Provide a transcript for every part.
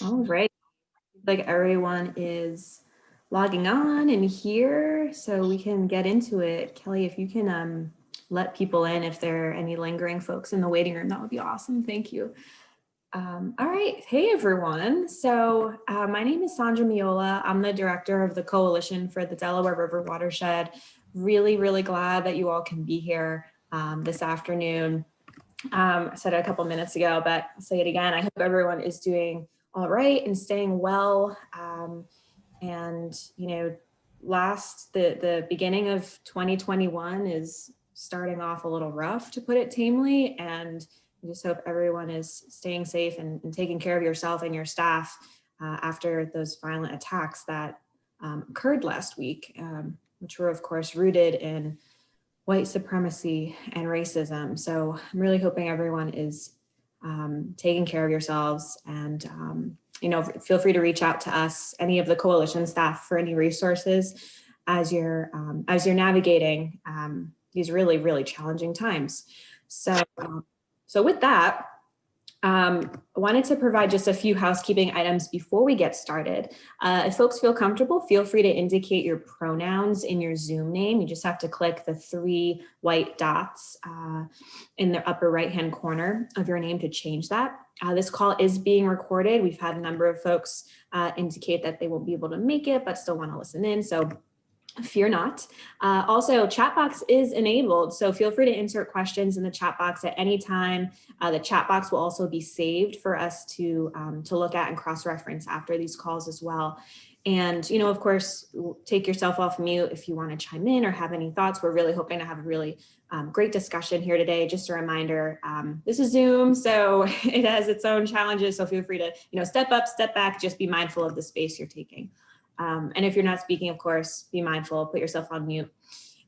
All right, like everyone is logging on and here, so we can get into it. Kelly, if you can let people in, if there are any lingering folks in the waiting room, that would be awesome. Thank you. All right, hey everyone. So my name is Sandra Miola. I'm the director of the Coalition for the Delaware River Watershed. Really glad that you all can be here this afternoon. I said it a couple minutes ago, but I'll say it again. I hope everyone is doing all right and staying well. And you know, the beginning of 2021 is starting off a little rough, to put it tamely. And I just hope everyone is staying safe and taking care of yourself and your staff after those violent attacks that occurred last week, which were of course rooted in white supremacy and racism. So I'm really hoping everyone is taking care of yourselves, and you know, feel free to reach out to us, any of the coalition staff, for any resources as you're navigating these really challenging times. So with that, I wanted to provide just a few housekeeping items before we get started. If folks feel comfortable, feel free to indicate your pronouns in your Zoom name. You just have to click the 3 white dots in the upper right-hand corner of your name to change that. This call is being recorded. We've had a number of folks indicate that they won't be able to make it, but still want to listen in. So fear not. Also, chat box is enabled, so feel free to insert questions in the chat box at any time. The chat box will also be saved for us to look at and cross-reference after these calls as well. And, you know, of course, take yourself off mute if you want to chime in or have any thoughts. We're really hoping to have a really great discussion here today. Just a reminder, this is Zoom, so it has its own challenges. So feel free to, you know, step up, step back, just be mindful of the space you're taking. And if you're not speaking, of course, be mindful, put yourself on mute.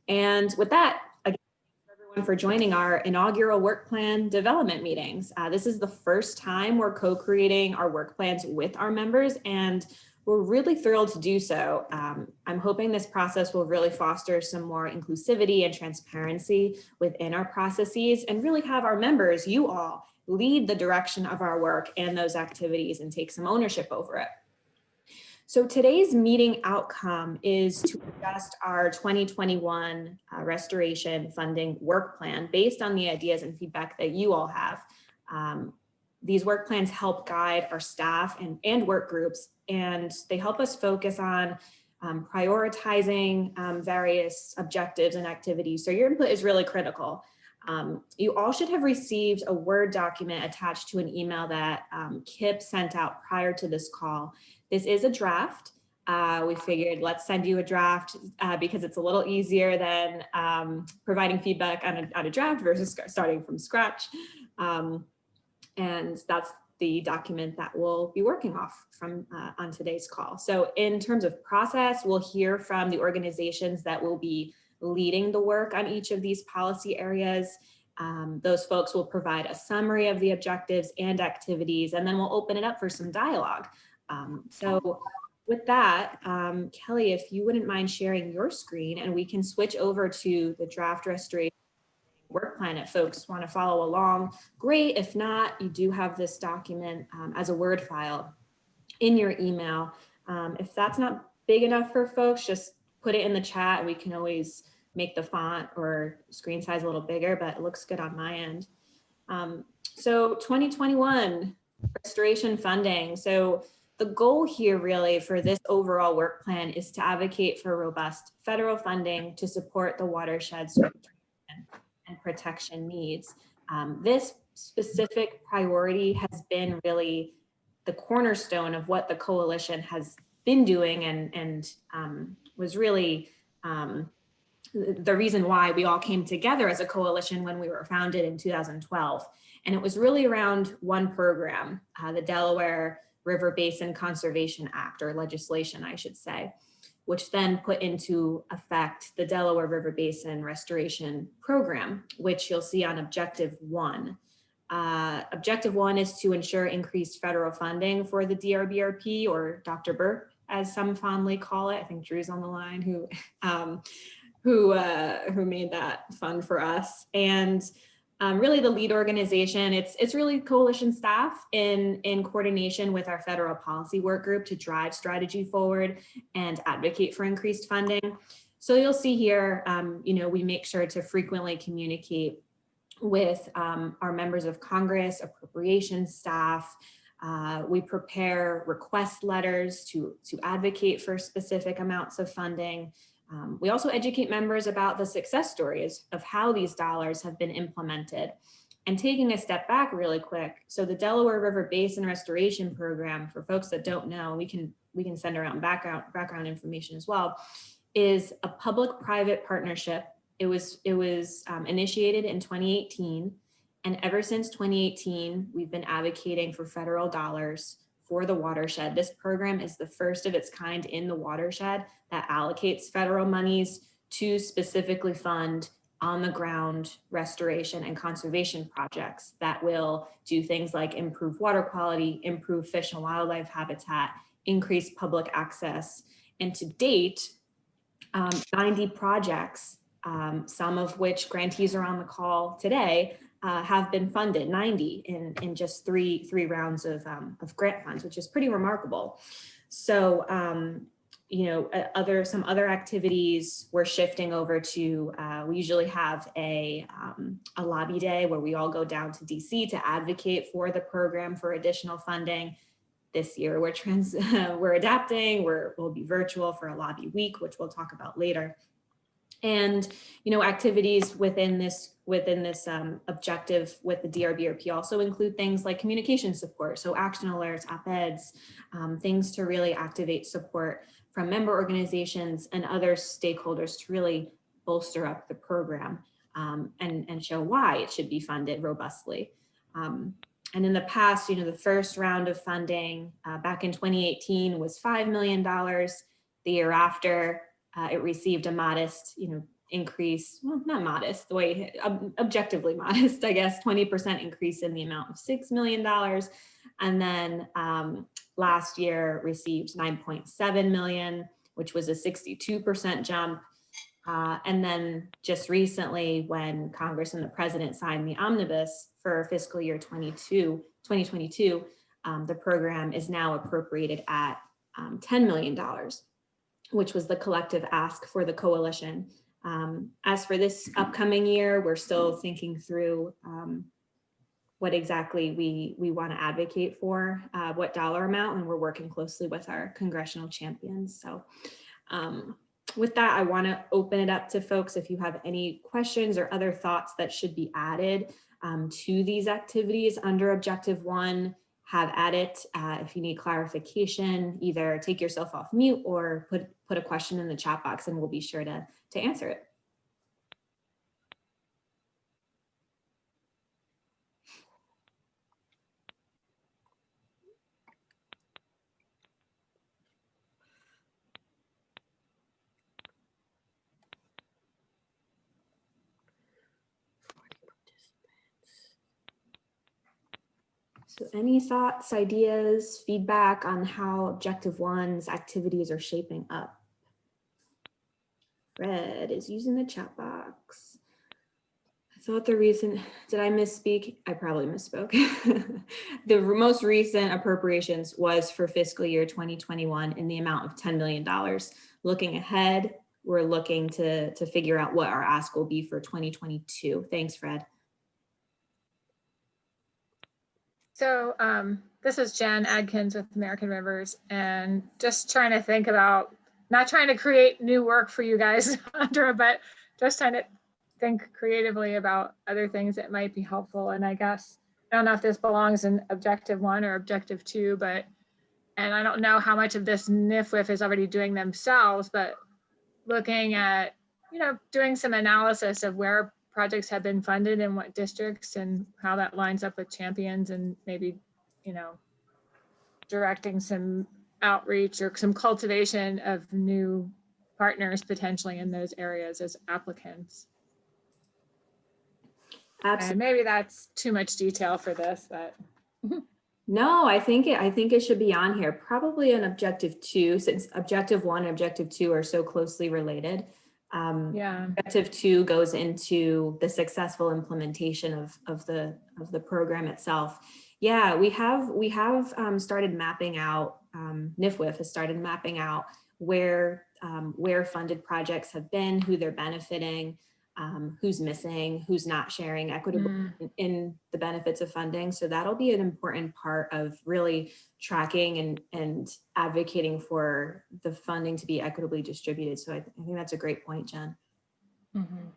And with that, again, thanks everyone for joining our inaugural work plan development meetings. This is the first time we're co-creating our work plans with our members, and we're really thrilled to do so. I'm hoping this process will really foster some more inclusivity and transparency within our processes, and really have our members, you all, lead the direction of our work and those activities and take some ownership over it. So today's meeting outcome is to adjust our 2021 restoration funding work plan based on the ideas and feedback that you all have. These work plans help guide our staff and work groups, and they help us focus on prioritizing various objectives and activities. So your input is really critical. You all should have received a Word document attached to an email that Kip sent out prior to this call. This is a draft. We figured let's send you a draft because it's a little easier than providing feedback on a draft versus starting from scratch. And that's the document that we'll be working off from on today's call. So in terms of process, we'll hear from the organizations that will be leading the work on each of these policy areas. Those folks will provide a summary of the objectives and activities, and then we'll open it up for some dialogue. So with that, Kelly, if you wouldn't mind sharing your screen, and we can switch over to the draft restoration work plan if folks want to follow along. Great. If not, you do have this document as a Word file in your email. If that's not big enough for folks, just put it in the chat. We can always make the font or screen size a little bigger, but it looks good on my end. So 2021 restoration funding. So the goal here really for this overall work plan is to advocate for robust federal funding to support the watershed's and protection needs. This specific priority has been really the cornerstone of what the coalition has been doing, and was really the reason why we all came together as a coalition when we were founded in 2012. And it was really around one program, the Delaware River Basin Conservation Act, or legislation, I should say, which then put into effect the Delaware River Basin Restoration Program, which you'll see on Objective 1. Objective 1 is to ensure increased federal funding for the DRBRP, or Dr. Burke, as some fondly call it. I think Drew's on the line, who made that fund for us. And really the lead organization. It's really coalition staff in coordination with our federal policy work group to drive strategy forward and advocate for increased funding. So you'll see here, we make sure to frequently communicate with our members of Congress, appropriations staff. We prepare request letters to advocate for specific amounts of funding. We also educate members about the success stories of how these dollars have been implemented. And taking a step back really quick, so the Delaware River Basin Restoration Program, for folks that don't know, we can send around background information as well, is a public-private partnership. It was initiated in 2018, and ever since 2018, we've been advocating for federal dollars for the watershed. This program is the first of its kind in the watershed that allocates federal monies to specifically fund on the ground restoration and conservation projects that will do things like improve water quality, improve fish and wildlife habitat, increase public access. And to date, 90 projects, some of which grantees are on the call today, have been funded, 90 in just three rounds of grant funds, which is pretty remarkable. So, some other activities we're shifting over to. We usually have a lobby day where we all go down to DC to advocate for the program for additional funding. This year we're adapting. We'll be virtual for a lobby week, which we'll talk about later. And activities within this objective with the DRBRP also include things like communication support, so action alerts, op-eds, things to really activate support from member organizations and other stakeholders to really bolster up the program and show why it should be funded robustly. And in the past, the first round of funding back in 2018 was $5 million. The year after, it received a modest, increase, well, not modest, the way objectively modest, I guess, 20% increase in the amount of $6 million. And then last year received 9.7 million, which was a 62% jump. And then just recently, when Congress and the president signed the omnibus for fiscal year 2022, the program is now appropriated at $10 million. Which was the collective ask for the coalition. As for this upcoming year, we're still thinking through what exactly we want to advocate for, what dollar amount, and we're working closely with our congressional champions. So with that, I want to open it up to folks if you have any questions or other thoughts that should be added to these activities under Objective 1. Have at it. If you need clarification, either take yourself off mute or put a question in the chat box and we'll be sure to answer it. So any thoughts, ideas, feedback on how Objective 1's activities are shaping up? Fred is using the chat box. I thought the reason, did I misspeak? I probably misspoke. The most recent appropriations was for fiscal year 2021 in the amount of $10 million. Looking ahead, we're looking to figure out what our ask will be for 2022. Thanks, Fred. So this is Jen Adkins with American Rivers, and just trying to think about, not trying to create new work for you guys, but just trying to think creatively about other things that might be helpful. And I guess, I don't know if this belongs in Objective 1 or Objective 2, and I don't know how much of this NIFWIF is already doing themselves, but looking at, doing some analysis of where projects have been funded in what districts and how that lines up with champions, and maybe, directing some outreach or some cultivation of new partners potentially in those areas as applicants. Absolutely. And maybe that's too much detail for this, but. No, I think it should be on here. Probably an Objective 2, since Objective 1 and Objective 2 are so closely related. Yeah. Objective 2 goes into the successful implementation of the program itself. Yeah, we have started mapping out, NIFWIF has started mapping out where funded projects have been, who they're benefiting, who's missing, who's not sharing equitably in the benefits of funding. So that'll be an important part of really tracking and advocating for the funding to be equitably distributed. So I think that's a great point, Jen. Mhm.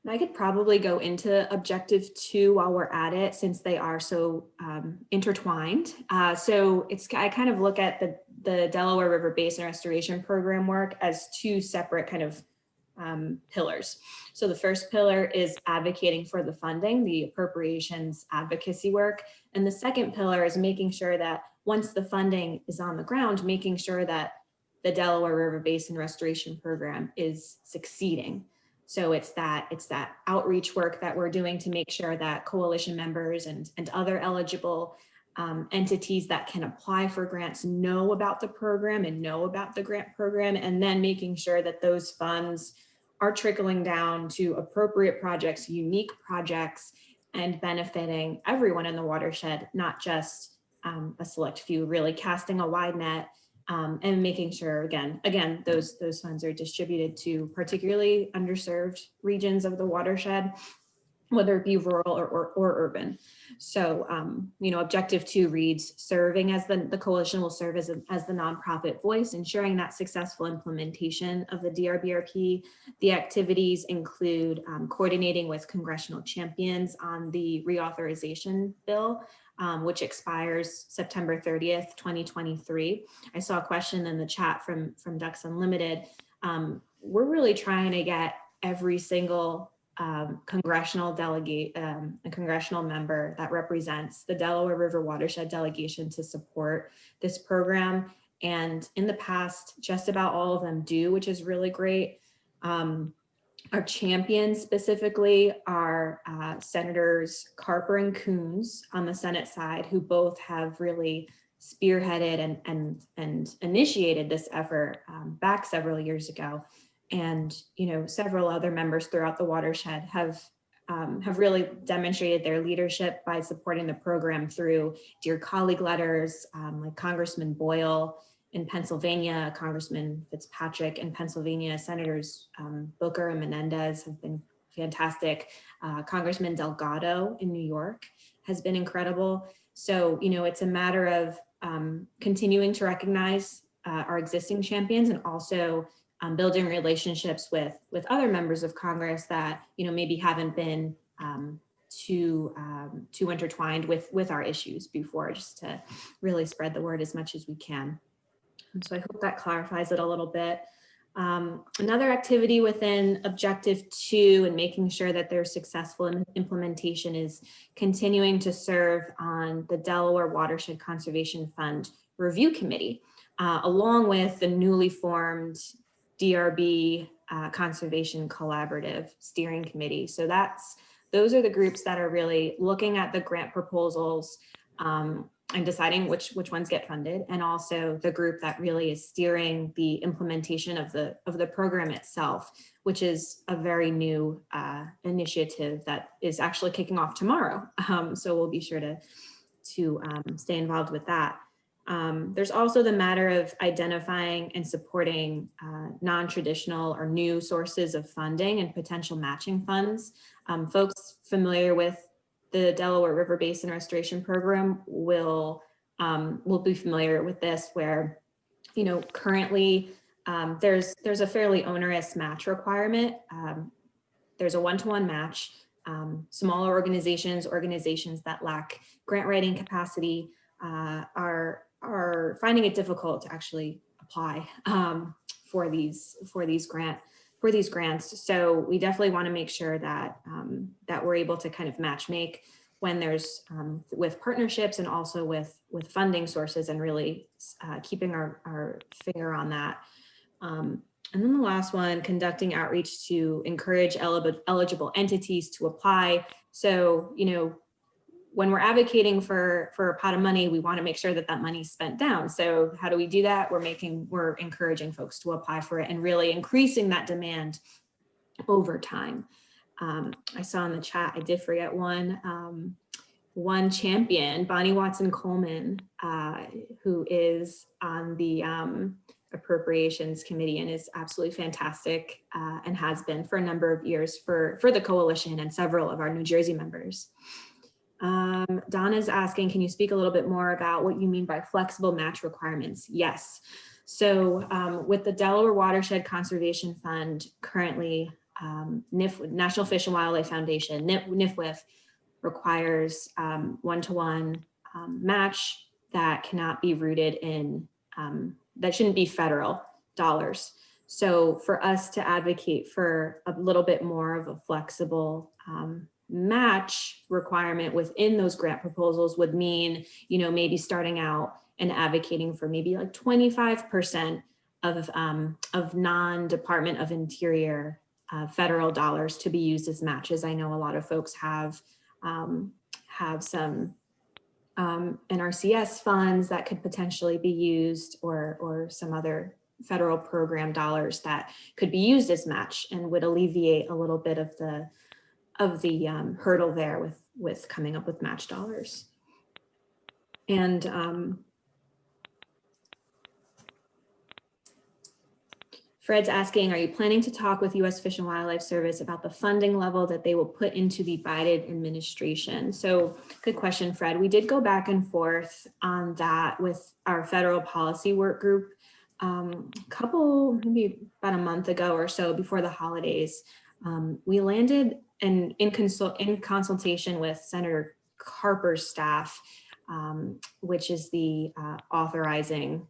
I could probably go into objective 2 while we're at it, since they are so intertwined. So I kind of look at the Delaware River Basin Restoration Program work as 2 separate kind of pillars. So the first pillar is advocating for the funding, the appropriations advocacy work. And the second pillar is making sure that once the funding is on the ground, making sure that the Delaware River Basin Restoration Program is succeeding. So it's that outreach work that we're doing to make sure that coalition members and other eligible entities that can apply for grants know about the program and know about the grant program, and then making sure that those funds are trickling down to appropriate projects, unique projects, and benefiting everyone in the watershed, not just a select few, really casting a wide net. And making sure, again, those funds are distributed to particularly underserved regions of the watershed, whether it be rural or urban. So, objective 2 reads, serving as the coalition will serve as the nonprofit voice, ensuring that successful implementation of the DRBRP. The activities include coordinating with congressional champions on the reauthorization bill, which expires September 30th, 2023. I saw a question in the chat from Ducks Unlimited. We're really trying to get every single congressional delegate, a congressional member that represents the Delaware River Watershed delegation to support this program. And in the past, just about all of them do, which is really great. Our champions specifically are Senators Carper and Coons on the Senate side, who both have really spearheaded and initiated this effort back several years ago. And several other members throughout the watershed have really demonstrated their leadership by supporting the program through Dear Colleague letters, like Congressman Boyle in Pennsylvania, Congressman Fitzpatrick in Pennsylvania, Senators Booker and Menendez have been fantastic. Congressman Delgado in New York has been incredible. So, it's a matter of continuing to recognize our existing champions, and also building relationships with other members of Congress that, maybe haven't been too intertwined with our issues before, just to really spread the word as much as we can. And so I hope that clarifies it a little bit. Another activity within objective 2 and making sure that there's successful implementation is continuing to serve on the Delaware Watershed Conservation Fund Review Committee, along with the newly formed DRB Conservation Collaborative Steering Committee. So those are the groups that are really looking at the grant proposals and deciding which ones get funded, and also the group that really is steering the implementation of the program itself, which is a very new initiative that is actually kicking off tomorrow. So we'll be sure to stay involved with that. There's also the matter of identifying and supporting non-traditional or new sources of funding and potential matching funds. Folks familiar with the Delaware River Basin Restoration Program will be familiar with this, where, currently there's a fairly onerous match requirement. There's a 1-to-1 match. Smaller organizations that lack grant writing capacity are finding it difficult to actually apply for these grants. So we definitely want to make sure that that we're able to kind of match make when there's with partnerships, and also with funding sources, and really keeping our finger on that. And then the last one, conducting outreach to encourage eligible entities to apply. So, when we're advocating for a pot of money, we want to make sure that that money's spent down. So how do we do that? We're encouraging folks to apply for it and really increasing that demand over time. I saw in the chat, I did forget one champion, Bonnie Watson Coleman, who is on the Appropriations Committee and is absolutely fantastic and has been for a number of years for the coalition and several of our New Jersey members. Donna's asking, can you speak a little bit more about what you mean by flexible match requirements? Yes. So with the Delaware Watershed Conservation Fund, currently National Fish and Wildlife Foundation, NIFWF, requires one-to-one match that cannot be rooted in, that shouldn't be federal dollars. So for us to advocate for a little bit more of a flexible match requirement within those grant proposals would mean, maybe starting out and advocating for maybe like 25% of non-Department of Interior federal dollars to be used as matches. I know a lot of folks have some NRCS funds that could potentially be used, or some other federal program dollars that could be used as match and would alleviate a little bit of the hurdle there with coming up with match dollars. And Fred's asking, are you planning to talk with U.S. Fish and Wildlife Service about the funding level that they will put into the Biden administration? So good question, Fred. We did go back and forth on that with our federal policy work group maybe about a month ago or so before the holidays. We landed in consultation with Senator Carper's staff, which is the authorizing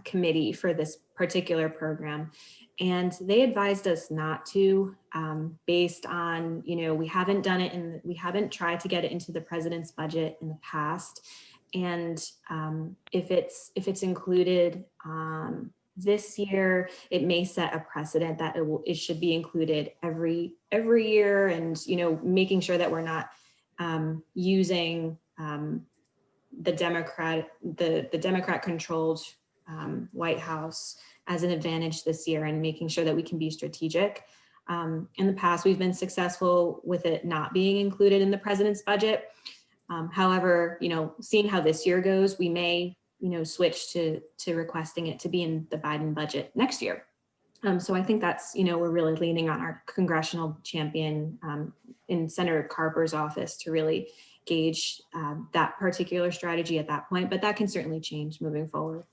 committee for this particular program. And they advised us not to, based on, we haven't done it and we haven't tried to get it into the president's budget in the past. And if it's included this year, it may set a precedent that it should be included every year, and making sure that we're not using the Democrat controlled White House as an advantage this year, and making sure that we can be strategic. In the past, we've been successful with it not being included in the president's budget. However, seeing how this year goes, we may, switch to requesting it to be in the Biden budget next year. So I think that's, we're really leaning on our congressional champion in Senator Carper's office to really gauge that particular strategy at that point, but that can certainly change moving forward.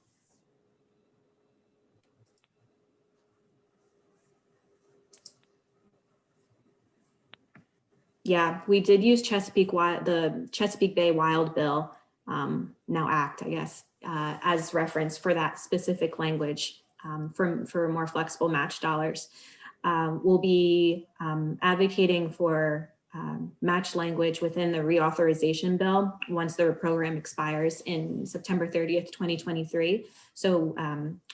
Yeah, we did use the Chesapeake Bay Wild Bill, now Act, I guess, as reference for that specific language for more flexible match dollars. We'll be advocating for match language within the reauthorization bill once the program expires in September 30th, 2023. So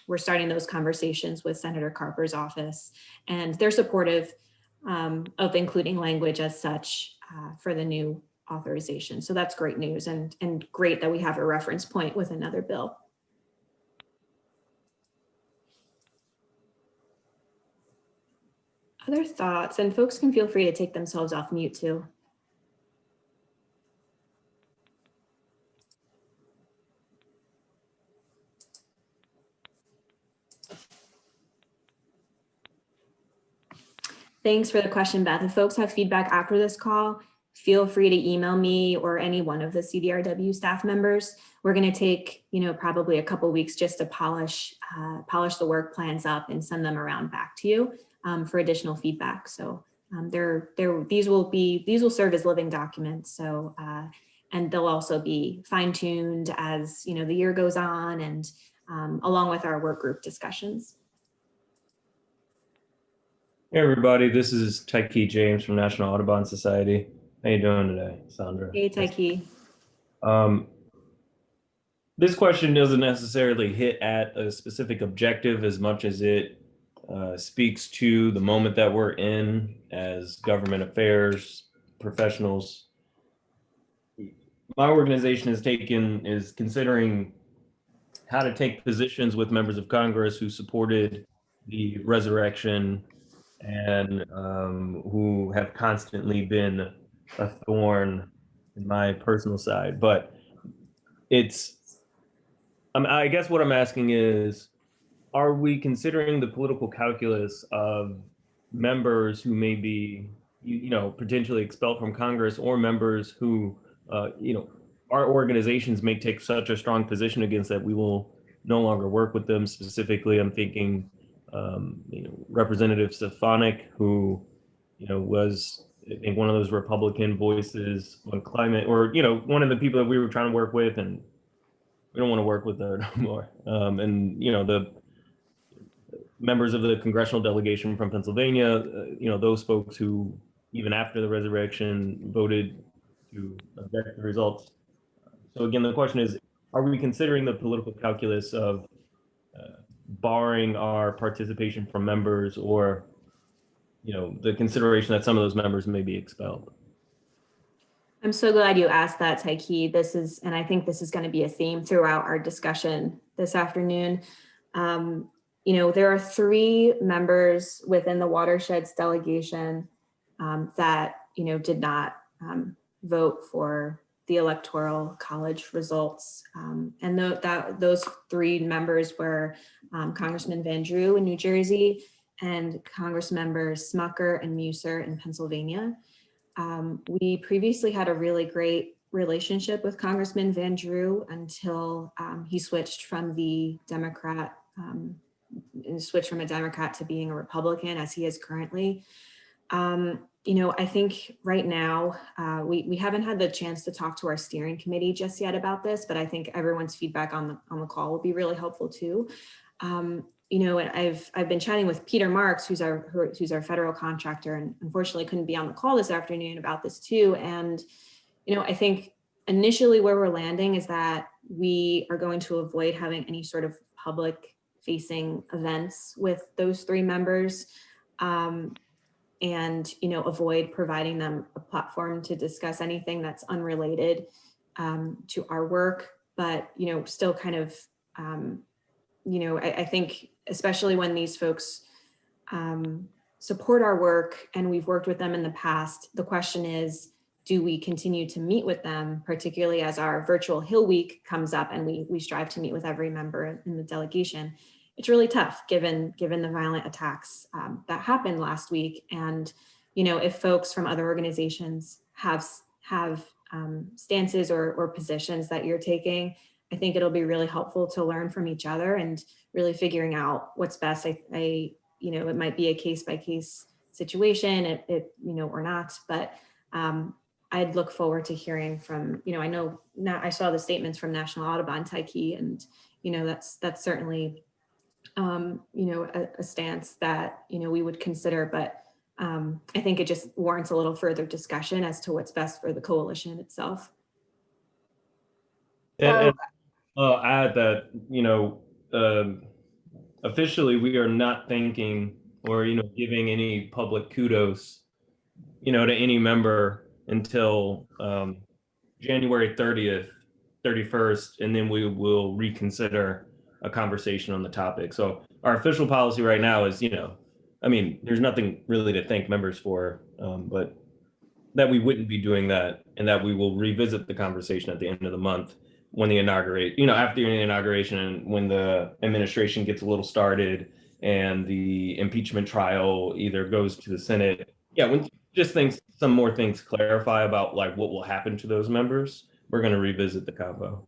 we're starting those conversations with Senator Carper's office, and they're supportive of including language as such for the new authorization. So that's great news, and great that we have a reference point with another bill. Other thoughts, and folks can feel free to take themselves off mute too. Thanks for the question, Beth. If folks have feedback after this call, feel free to email me or any one of the CDRW staff members. We're going to take, probably a couple weeks just to polish the work plans up and send them around back to you for additional feedback. So these will serve as living documents. So and they'll also be fine-tuned as the year goes on, and along with our work group discussions. Hey everybody, this is Tyke James from National Audubon Society. How you doing today, Sandra? Hey Tyke. This question doesn't necessarily hit at a specific objective as much as it speaks to the moment that we're in as government affairs professionals. my organization is considering how to take positions with members of Congress who supported the resurrection and who have constantly been a thorn in my personal side. But I guess what I'm asking is, are we considering the political calculus of members who may be, potentially expelled from Congress, or members who, our organizations may take such a strong position against that we will no longer work with them? Specifically, I'm thinking, Representative Stefanik, who, was, I think, one of those Republican voices on climate, or, one of the people that we were trying to work with, and we don't want to work with her no more. And, the members of the congressional delegation from Pennsylvania, those folks who, even after the resurrection, voted to object the results. So again, the question is, are we considering the political calculus of barring our participation from members, or, the consideration that some of those members may be expelled? I'm so glad you asked that, Taiki. And I think this is going to be a theme throughout our discussion this afternoon. There are 3 members within the Watershed's delegation that, did not vote for the Electoral College results. And those 3 members were Congressman Van Drew in New Jersey and Congress members Smucker and Musser in Pennsylvania. We previously had a really great relationship with Congressman Van Drew until he switched from a Democrat to being a Republican, as he is currently. I think right now we haven't had the chance to talk to our steering committee just yet about this, but I think everyone's feedback on the call will be really helpful too. I've been chatting with Peter Marks, who's our federal contractor, and unfortunately couldn't be on the call this afternoon about this too. And I think initially where we're landing is that we are going to avoid having any sort of public facing events with those 3 members, and avoid providing them a platform to discuss anything that's unrelated to our work, but still kind of I think especially when these folks support our work and we've worked with them in the past, the question is, do we continue to meet with them, particularly as our virtual Hill Week comes up and we strive to meet with every member in the delegation? It's really tough given the violent attacks that happened last week. And, if folks from other organizations have stances or positions that you're taking, I think it'll be really helpful to learn from each other and really figuring out what's best. It might be a case by case situation, or not, but I'd look forward to hearing from, I know now I saw the statements from National Audubon, Taiki, and, that's certainly, a stance that, we would consider, but I think it just warrants a little further discussion as to what's best for the coalition itself. And I'll add that, officially we are not thanking or, giving any public kudos, to any member until January 30th, 31st, and then we will reconsider a conversation on the topic. So our official policy right now is, there's nothing really to thank members for, but that we wouldn't be doing that, and that we will revisit the conversation at the end of the month when the after the inauguration, and when the administration gets a little started and the impeachment trial either goes to the Senate. Yeah, when some more things clarify about like what will happen to those members, we're going to revisit the combo.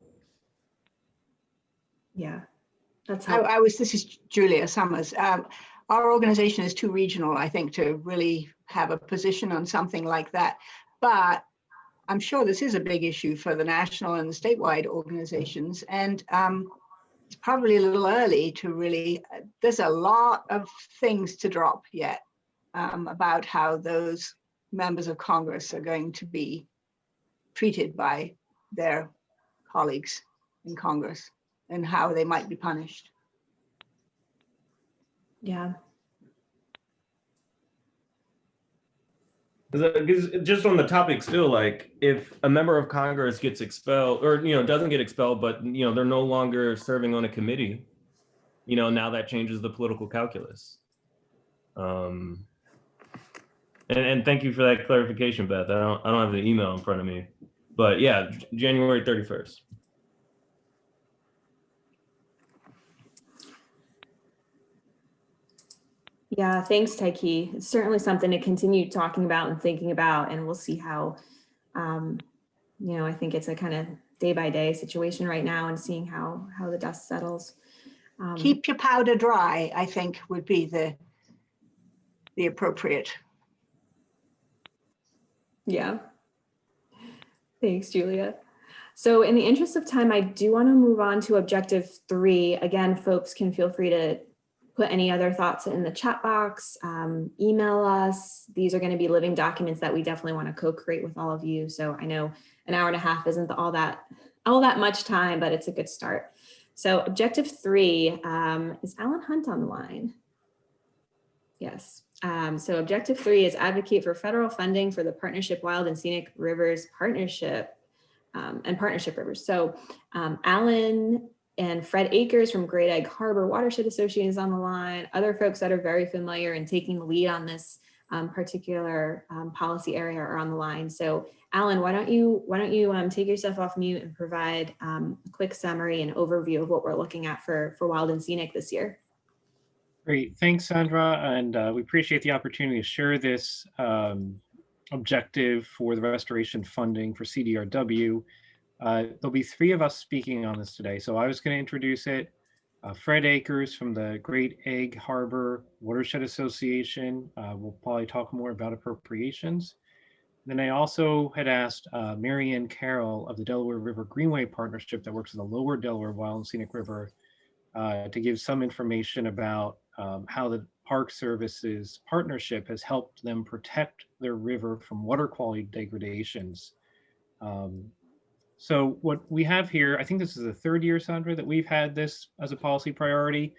Yeah, that's how this is Julia Summers. Our organization is too regional, I think, to really have a position on something like that. But I'm sure this is a big issue for the national and the statewide organizations. And it's probably a little early to really, there's a lot of things to drop yet about how those members of Congress are going to be treated by their colleagues in Congress and how they might be punished. Yeah. Because just on the topic still, like if a member of Congress gets expelled or, doesn't get expelled, but, they're no longer serving on a committee, now that changes the political calculus. And thank you for that clarification, Beth. I don't have the email in front of me, but yeah, January 31st. Yeah, thanks, Taiki. It's certainly something to continue talking about and thinking about, and we'll see how, I think it's a kind of day by day situation right now and seeing how the dust settles. Keep your powder dry, I think would be the appropriate. Yeah. Thanks, Julia. So in the interest of time, I do want to move on to objective 3. Again, folks can feel free to put any other thoughts in the chat box, email us. These are going to be living documents that we definitely want to co-create with all of you. So I know an hour and a half isn't all that much time, but it's a good start. So objective 3, is Alan Hunt on the line? Yes. So objective 3 is advocate for federal funding for the Partnership Wild and Scenic Rivers Partnership and Partnership Rivers. So Alan and Fred Akers from Great Egg Harbor Watershed Association is on the line. Other folks that are very familiar and taking the lead on this particular policy area are on the line. So Alan, why don't you take yourself off mute and provide a quick summary and overview of what we're looking at for Wild and Scenic this year. Great, thanks, Sandra, and we appreciate the opportunity to share this objective for the restoration funding for CDRW. There'll be 3 of us speaking on this today, so I was going to introduce it. Fred Akers from the Great Egg Harbor Watershed Association will probably talk more about appropriations. Then I also had asked Marianne Carroll of the Delaware River Greenway Partnership that works in the lower Delaware Wild and Scenic River to give some information about how the Park Service's partnership has helped them protect their river from water quality degradations. So what we have here, I think this is the 3rd year, Sandra, that we've had this as a policy priority.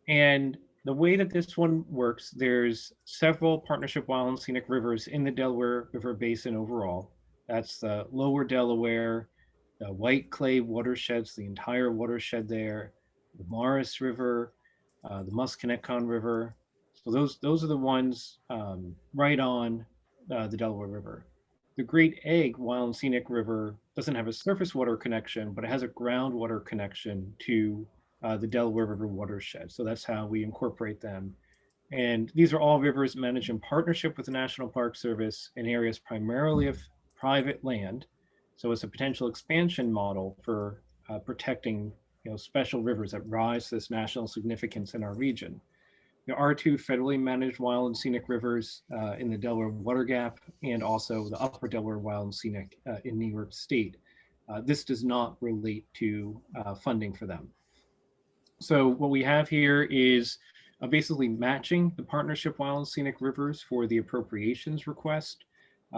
And the way that this one works, there's several partnership wild and scenic rivers in the Delaware River Basin overall. That's the lower Delaware, the White Clay watersheds, the entire watershed there, the Morris River, the Musconetcon River. So those are the ones right on the Delaware River. The Great Egg Wild and Scenic River doesn't have a surface water connection, but it has a groundwater connection to the Delaware River watershed. So that's how we incorporate them. And these are all rivers managed in partnership with the National Park Service in areas primarily of private land. So it's a potential expansion model for protecting special rivers that rise to this national significance in our region. There are 2 federally managed wild and scenic rivers in the Delaware Water Gap and also the Upper Delaware Wild and Scenic in New York State. This does not relate to funding for them. So what we have here is basically matching the partnership wild and scenic rivers for the appropriations request.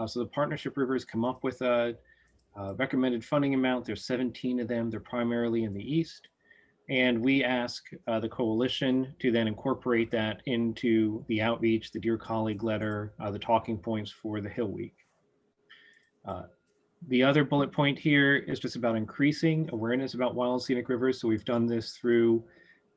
So the partnership rivers come up with a recommended funding amount. There's 17 of them. They're primarily in the east. And we ask the coalition to then incorporate that into the outreach, the Dear Colleague letter, the talking points for the Hill Week. The other bullet point here is just about increasing awareness about wild and scenic rivers. So we've done this through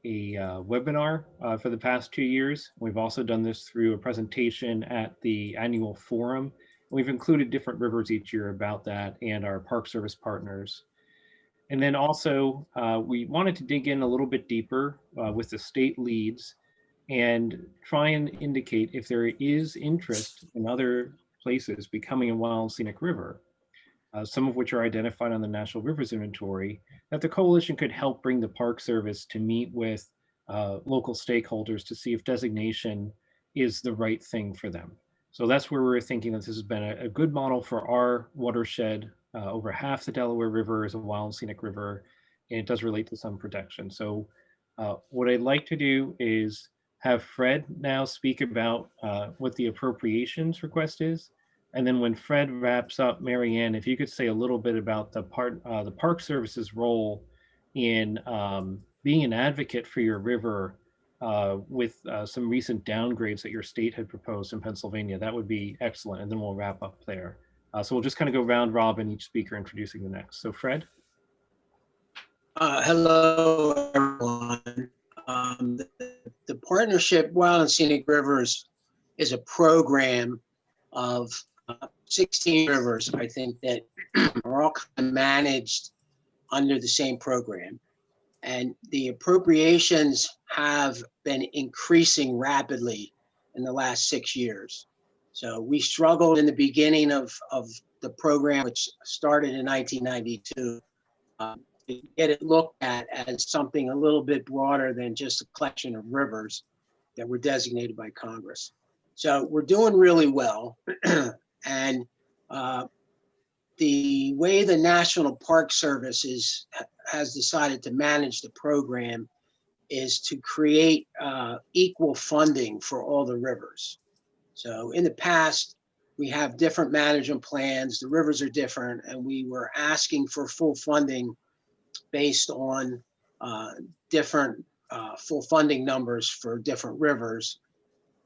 a webinar for the past 2 years. We've also done this through a presentation at the annual forum. We've included different rivers each year about that and our Park Service partners. And then also we wanted to dig in a little bit deeper with the state leads and try and indicate if there is interest in other places becoming a wild and scenic river, some of which are identified on the National Rivers Inventory, that the coalition could help bring the Park Service to meet with local stakeholders to see if designation is the right thing for them. So that's where we're thinking that this has been a good model for our watershed. Over half the Delaware River is a wild and scenic river, and it does relate to some protection. So what I'd like to do is have Fred now speak about what the appropriations request is. And then when Fred wraps up, Marianne, if you could say a little bit about the Park Service's role in being an advocate for your river with some recent downgrades that your state had proposed in Pennsylvania, that would be excellent. And then we'll wrap up there. So we'll just kind of go round robin, each speaker introducing the next. So Fred. Hello, everyone. The Partnership Wild and Scenic Rivers is a program of 16 rivers, I think, that are all kind of managed under the same program. And the appropriations have been increasing rapidly in the last 6 years. So we struggled in the beginning of the program, which started in 1992, to get it looked at as something a little bit broader than just a collection of rivers that were designated by Congress. So we're doing really well. And the way the National Park Service has decided to manage the program is to create equal funding for all the rivers. So in the past, we have different management plans, the rivers are different, and we were asking for full funding based on different full funding numbers for different rivers.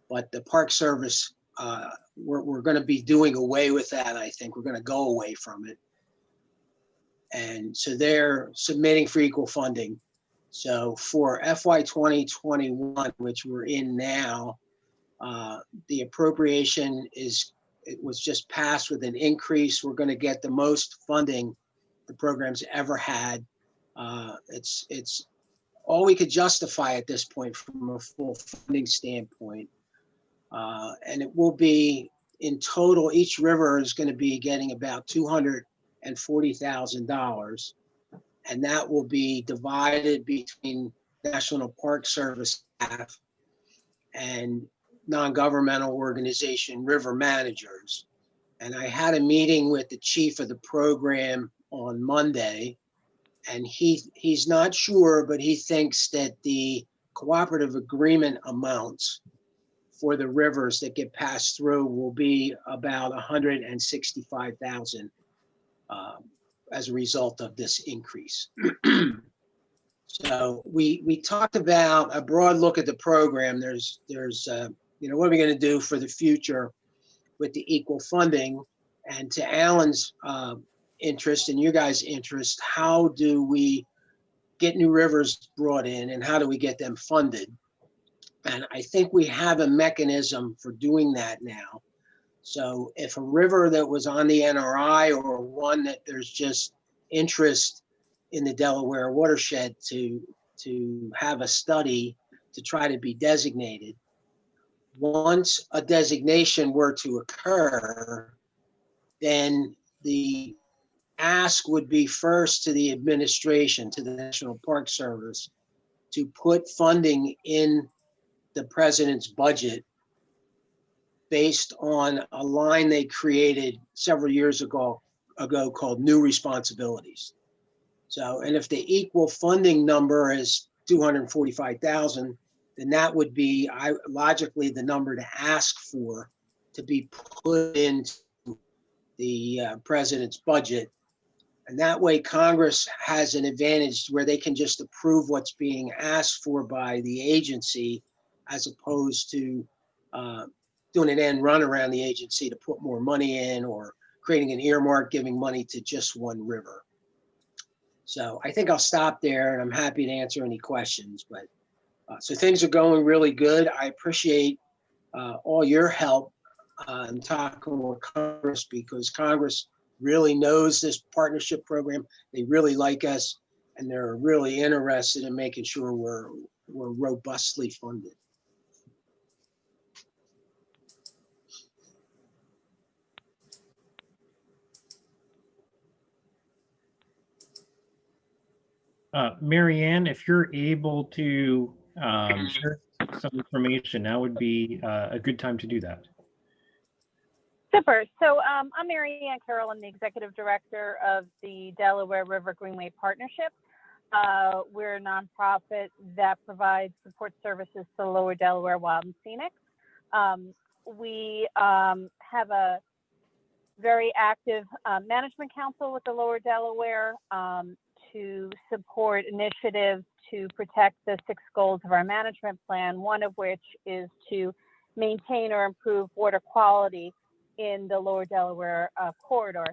But the Park Service, we're going to be doing away with that. I think we're going to go away from it. And so they're submitting for equal funding. So for FY 2021, which we're in now, the appropriation was just passed with an increase. We're going to get the most funding the program's ever had. It's all we could justify at this point from a full funding standpoint. And it will be, in total, each river is going to be getting about $240,000. And that will be divided between National Park Service staff and non-governmental organization river managers. And I had a meeting with the chief of the program on Monday, and he's not sure, but he thinks that the cooperative agreement amounts for the rivers that get passed through will be about $165,000 as a result of this increase. So we talked about a broad look at the program. There's what are we going to do for the future with the equal funding, and to Alan's interest and your guys' interest, how do we get new rivers brought in and how do we get them funded? And I think we have a mechanism for doing that now. So if a river that was on the NRI or one that there's just interest in the Delaware watershed to have a study to try to be designated, once a designation were to occur, then the ask would be first to the administration, to the National Park Service, to put funding in the president's budget based on a line they created several years ago called New Responsibilities. So, and if the equal funding number is 245,000, then that would be logically the number to ask for to be put into the president's budget. And that way Congress has an advantage where they can just approve what's being asked for by the agency, as opposed to doing an end run around the agency to put more money in or creating an earmark giving money to just one river. So I think I'll stop there, and I'm happy to answer any questions. But so things are going really good. I appreciate all your help in talking with Congress, because Congress really knows this partnership program. They really like us, and they're really interested in making sure we're robustly funded. Mary Ann, if you're able to share some information, now would be a good time to do that. Super. So I'm Mary Ann Carroll. I'm the Executive Director of the Delaware River Greenway Partnership. We're a nonprofit that provides support services to Lower Delaware Wild and Scenic. We have a very active management council with the Lower Delaware to support initiatives to protect the 6 goals of our management plan, one of which is to maintain or improve water quality in the lower Delaware corridor.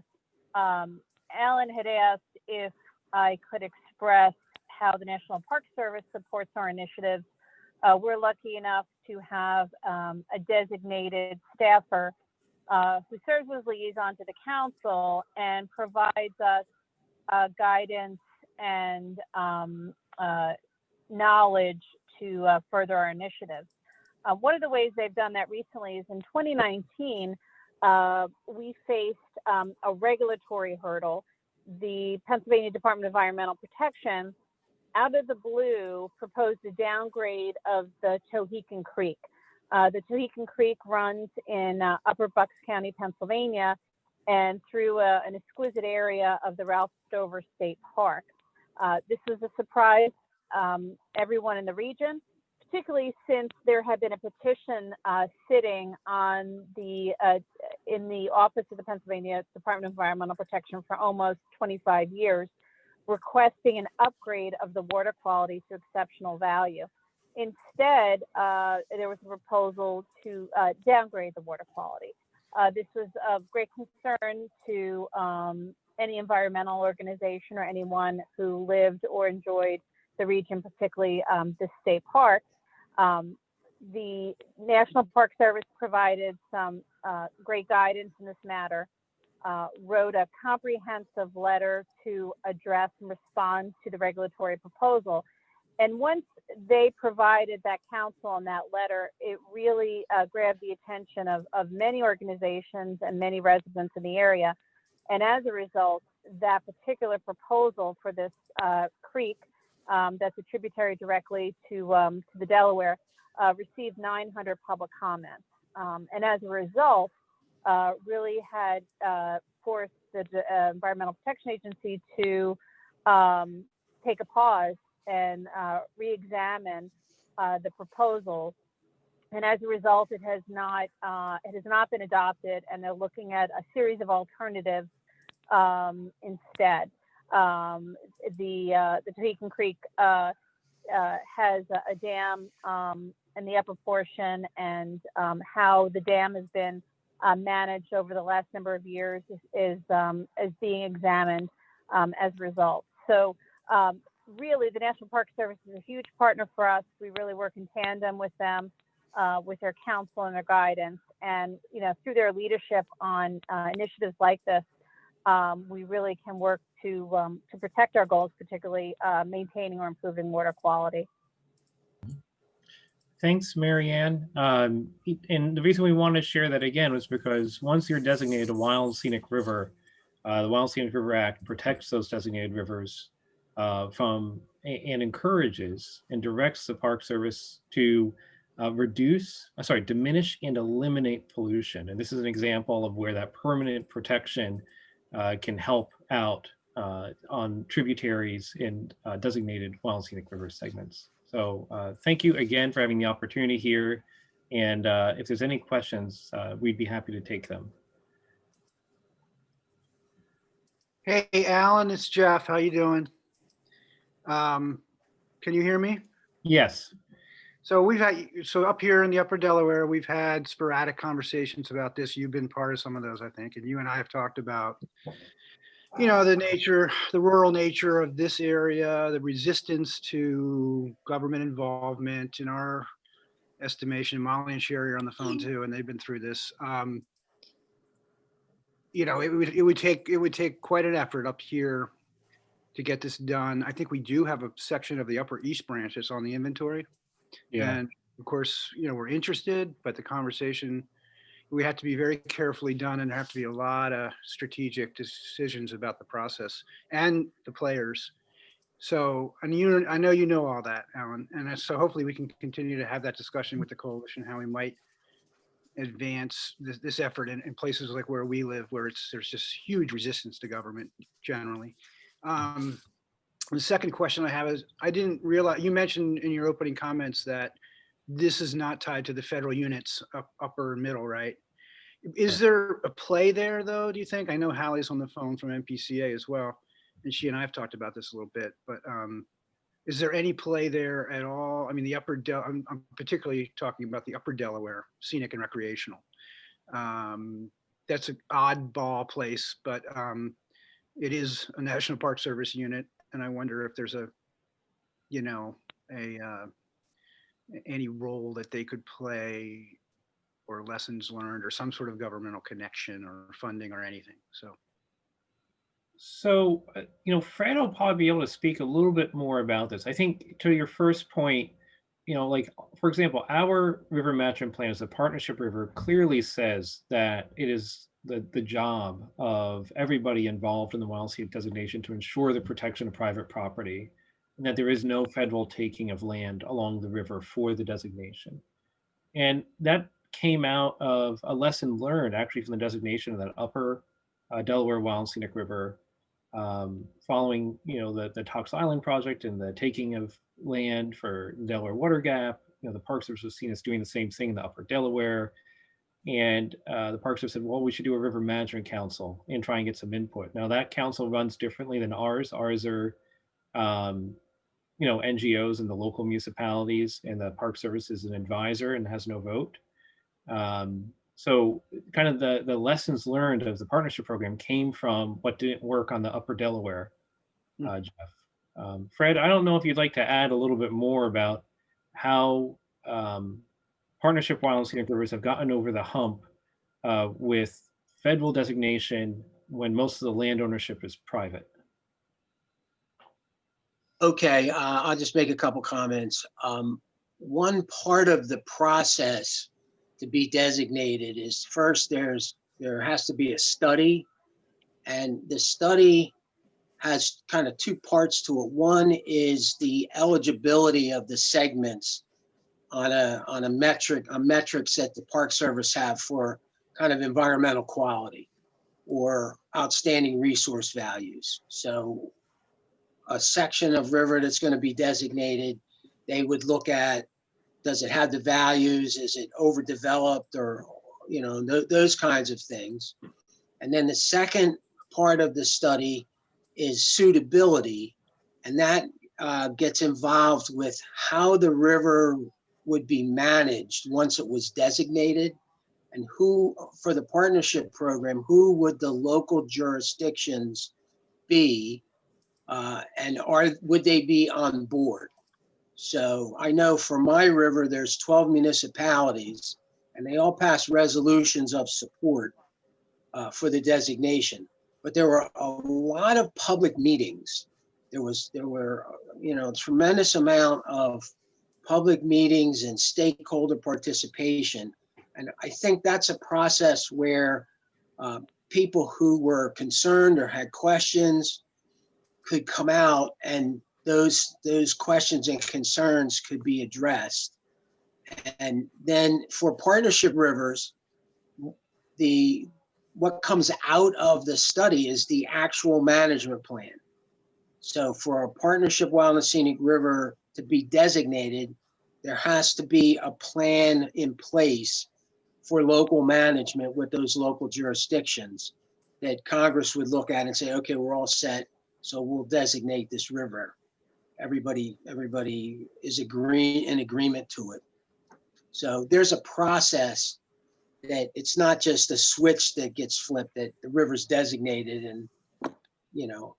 Alan had asked if I could express how the National Park Service supports our initiatives. We're lucky enough to have a designated staffer who serves as liaison to the council and provides us guidance and knowledge to further our initiatives. One of the ways they've done that recently is in 2019, we faced a regulatory hurdle. The Pennsylvania Department of Environmental Protection, out of the blue, proposed a downgrade of the Tohickon Creek. The Tohickon Creek runs in Upper Bucks County, Pennsylvania, and through an exquisite area of the Ralph Stover State Park. This was a surprise everyone in the region, particularly since there had been a petition sitting on the in the office of the Pennsylvania Department of Environmental Protection for almost 25 years, requesting an upgrade of the water quality to exceptional value. Instead, there was a proposal to downgrade the water quality. This was of great concern to any environmental organization or anyone who lived or enjoyed the region, particularly the state park. The National Park Service provided some great guidance in this matter, wrote a comprehensive letter to address and respond to the regulatory proposal. And once they provided that counsel on that letter, it really grabbed the attention of many organizations and many residents in the area. And as a result, that particular proposal for this creek that's a tributary directly to the Delaware received 900 public comments. And as a result, really had forced the Environmental Protection Agency to take a pause and re-examine the proposal. And as a result, it has not been adopted, and they're looking at a series of alternatives instead. The Tohickon Creek has a dam in the upper portion, and how the dam has been managed over the last number of years is being examined as a result. So really, the National Park Service is a huge partner for us. We really work in tandem with them, with their counsel and their guidance, and through their leadership on initiatives like this, we really can work to protect our goals, particularly maintaining or improving water quality. Thanks, Marianne. And the reason we wanted to share that again was because once you're designated a wild scenic river, the Wild Scenic River Act protects those designated rivers from and encourages and directs the Park Service to diminish and eliminate pollution. And this is an example of where that permanent protection can help out on tributaries in designated wild scenic river segments. So thank you again for having the opportunity here. And if there's any questions, we'd be happy to take them. Hey, Alan, it's Jeff. How you doing? Can you hear me? Yes. So up here in the upper Delaware, we've had sporadic conversations about this. You've been part of some of those, I think, and you and I have talked about, the rural nature of this area, the resistance to government involvement. In our estimation, Molly and Sherry are on the phone too, and they've been through this. It would take quite an effort up here to get this done. I think we do have a section of the Upper East Branch that's on the inventory. Yeah. And of course, we're interested, but the conversation, we have to be very carefully done, and there have to be a lot of strategic decisions about the process and the players. So, and I know you know all that, Alan, and so hopefully we can continue to have that discussion with the coalition, how we might advance this effort in places like where we live, where there's just huge resistance to government generally. The second question I have is, I didn't realize, you mentioned in your opening comments that this is not tied to the federal units upper and middle, right? Is there a play there though, do you think? I know Hallie's on the phone from MPCA as well. and she and I have talked about this a little bit, but is there any play there at all? I mean, I'm particularly talking about the upper Delaware, scenic and recreational. That's an oddball place, but it is a National Park Service unit. And I wonder if there's any role that they could play, or lessons learned, or some sort of governmental connection or funding or anything. So, Fred will probably be able to speak a little bit more about this. I think to your first point, like, for example, our river management plan as a partnership river clearly says that it is the job of everybody involved in the wild scenic designation to ensure the protection of private property, and that there is no federal taking of land along the river for the designation. And that came out of a lesson learned actually from the designation of that upper Delaware Wild Scenic River, following the Tox Island project and the taking of land for Delaware Water Gap. The Park Service was seen as doing the same thing in the upper Delaware. And the Park Service said, well, we should do a river management council and try and get some input. Now that council runs differently than ours. Ours are NGOs in the local municipalities, and the Park Service is an advisor and has no vote. So kind of the lessons learned of the partnership program came from what didn't work on the upper Delaware, Jeff. Fred, I don't know if you'd like to add a little bit more about how partnership wild and scenic rivers have gotten over the hump with federal designation when most of the land ownership is private. Okay, I'll just make a couple comments. One part of the process to be designated is first there has to be a study, and the study has kind of two parts to it. One is the eligibility of the segments on a metrics that the Park Service have for kind of environmental quality or outstanding resource values. So a section of river that's going to be designated, they would look at, does it have the values? Is it overdeveloped, or those kinds of things? And then the second part of the study is suitability, and that gets involved with how the river would be managed once it was designated, and who, for the partnership program, who would the local jurisdictions be, and would they be on board? So I know for my river, there's 12 municipalities, and they all passed resolutions of support for the designation. But there were a lot of public meetings. There were a tremendous amount of public meetings and stakeholder participation. And I think that's a process where people who were concerned or had questions could come out, and those questions and concerns could be addressed. And then for partnership rivers, what comes out of the study is the actual management plan. So for a partnership wild and scenic river to be designated, there has to be a plan in place for local management with those local jurisdictions that Congress would look at and say, okay, we're all set, so we'll designate this river. Everybody is in agreement to it. So there's a process that it's not just a switch that gets flipped, that the river's designated and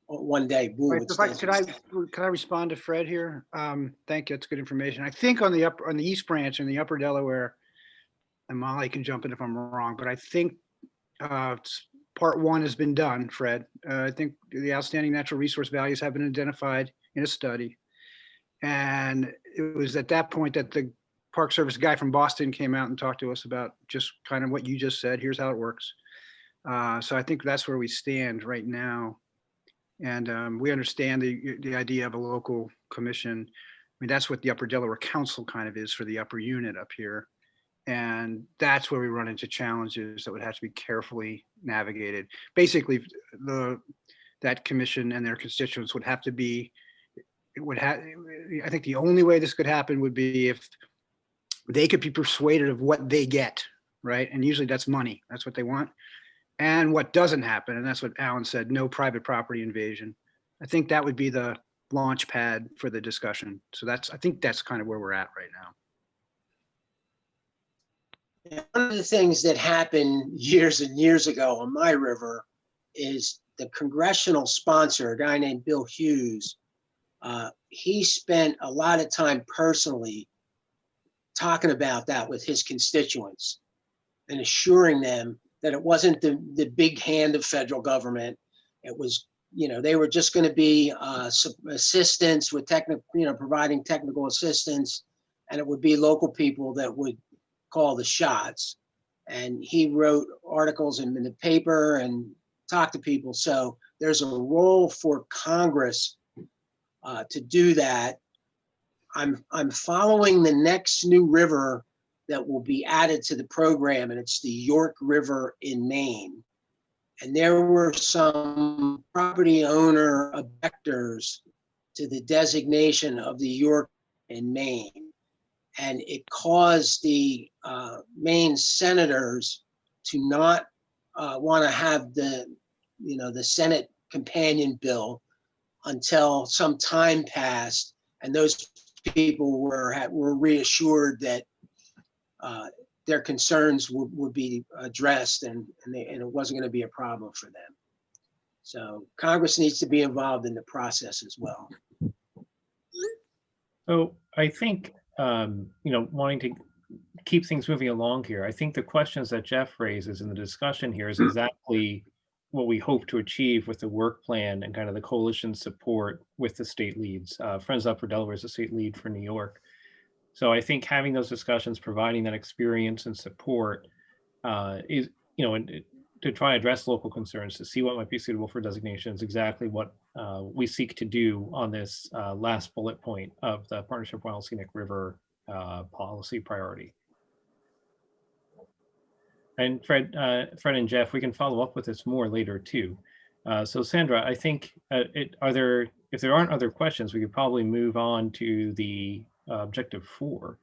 one day, boom. Right, could I respond to Fred here? Thank you. That's good information. I think on the East Branch in the upper Delaware, and Molly can jump in if I'm wrong, but I think part one has been done, Fred. I think the outstanding natural resource values have been identified in a study. And it was at that point that the Park Service guy from Boston came out and talked to us about just kind of what you just said. Here's how it works. So I think that's where we stand right now. And we understand the idea of a local commission. I mean, that's what the Upper Delaware Council kind of is for the upper unit up here. And that's where we run into challenges that would have to be carefully navigated. Basically, that commission and their constituents would have to be, I think the only way this could happen would be if they could be persuaded of what they get, right? And usually that's money. That's what they want. And what doesn't happen, and that's what Alan said, no private property invasion. I think that would be the launch pad for the discussion. So I think that's kind of where we're at right now. One of the things that happened years and years ago on my river is the congressional sponsor, a guy named Bill Hughes, he spent a lot of time personally talking about that with his constituents and assuring them that it wasn't the big hand of federal government. It was, they were just going to be assistance with providing technical assistance, and it would be local people that would call the shots. And he wrote articles in the paper and talked to people. So there's a role for Congress to do that. I'm following the next new river that will be added to the program, and it's the York River in Maine. And there were some property owner objectors to the designation of the York in Maine. And it caused the Maine senators to not want to have the Senate companion bill until some time passed, and those people were reassured that their concerns would be addressed, and it wasn't going to be a problem for them. So Congress needs to be involved in the process as well. So I think, wanting to keep things moving along here, I think the questions that Jeff raises in the discussion here is exactly what we hope to achieve with the work plan and kind of the coalition support with the state leads. Friends Up for Delaware is the state lead for New York. So I think having those discussions, providing that experience and support is, and to try to address local concerns, to see what might be suitable for designations, exactly what we seek to do on this last bullet point of the Partnership Wild Scenic River policy priority. And Fred and Jeff, we can follow up with this more later too. So Sandra, I think if there aren't other questions, we could probably move on to the objective 4.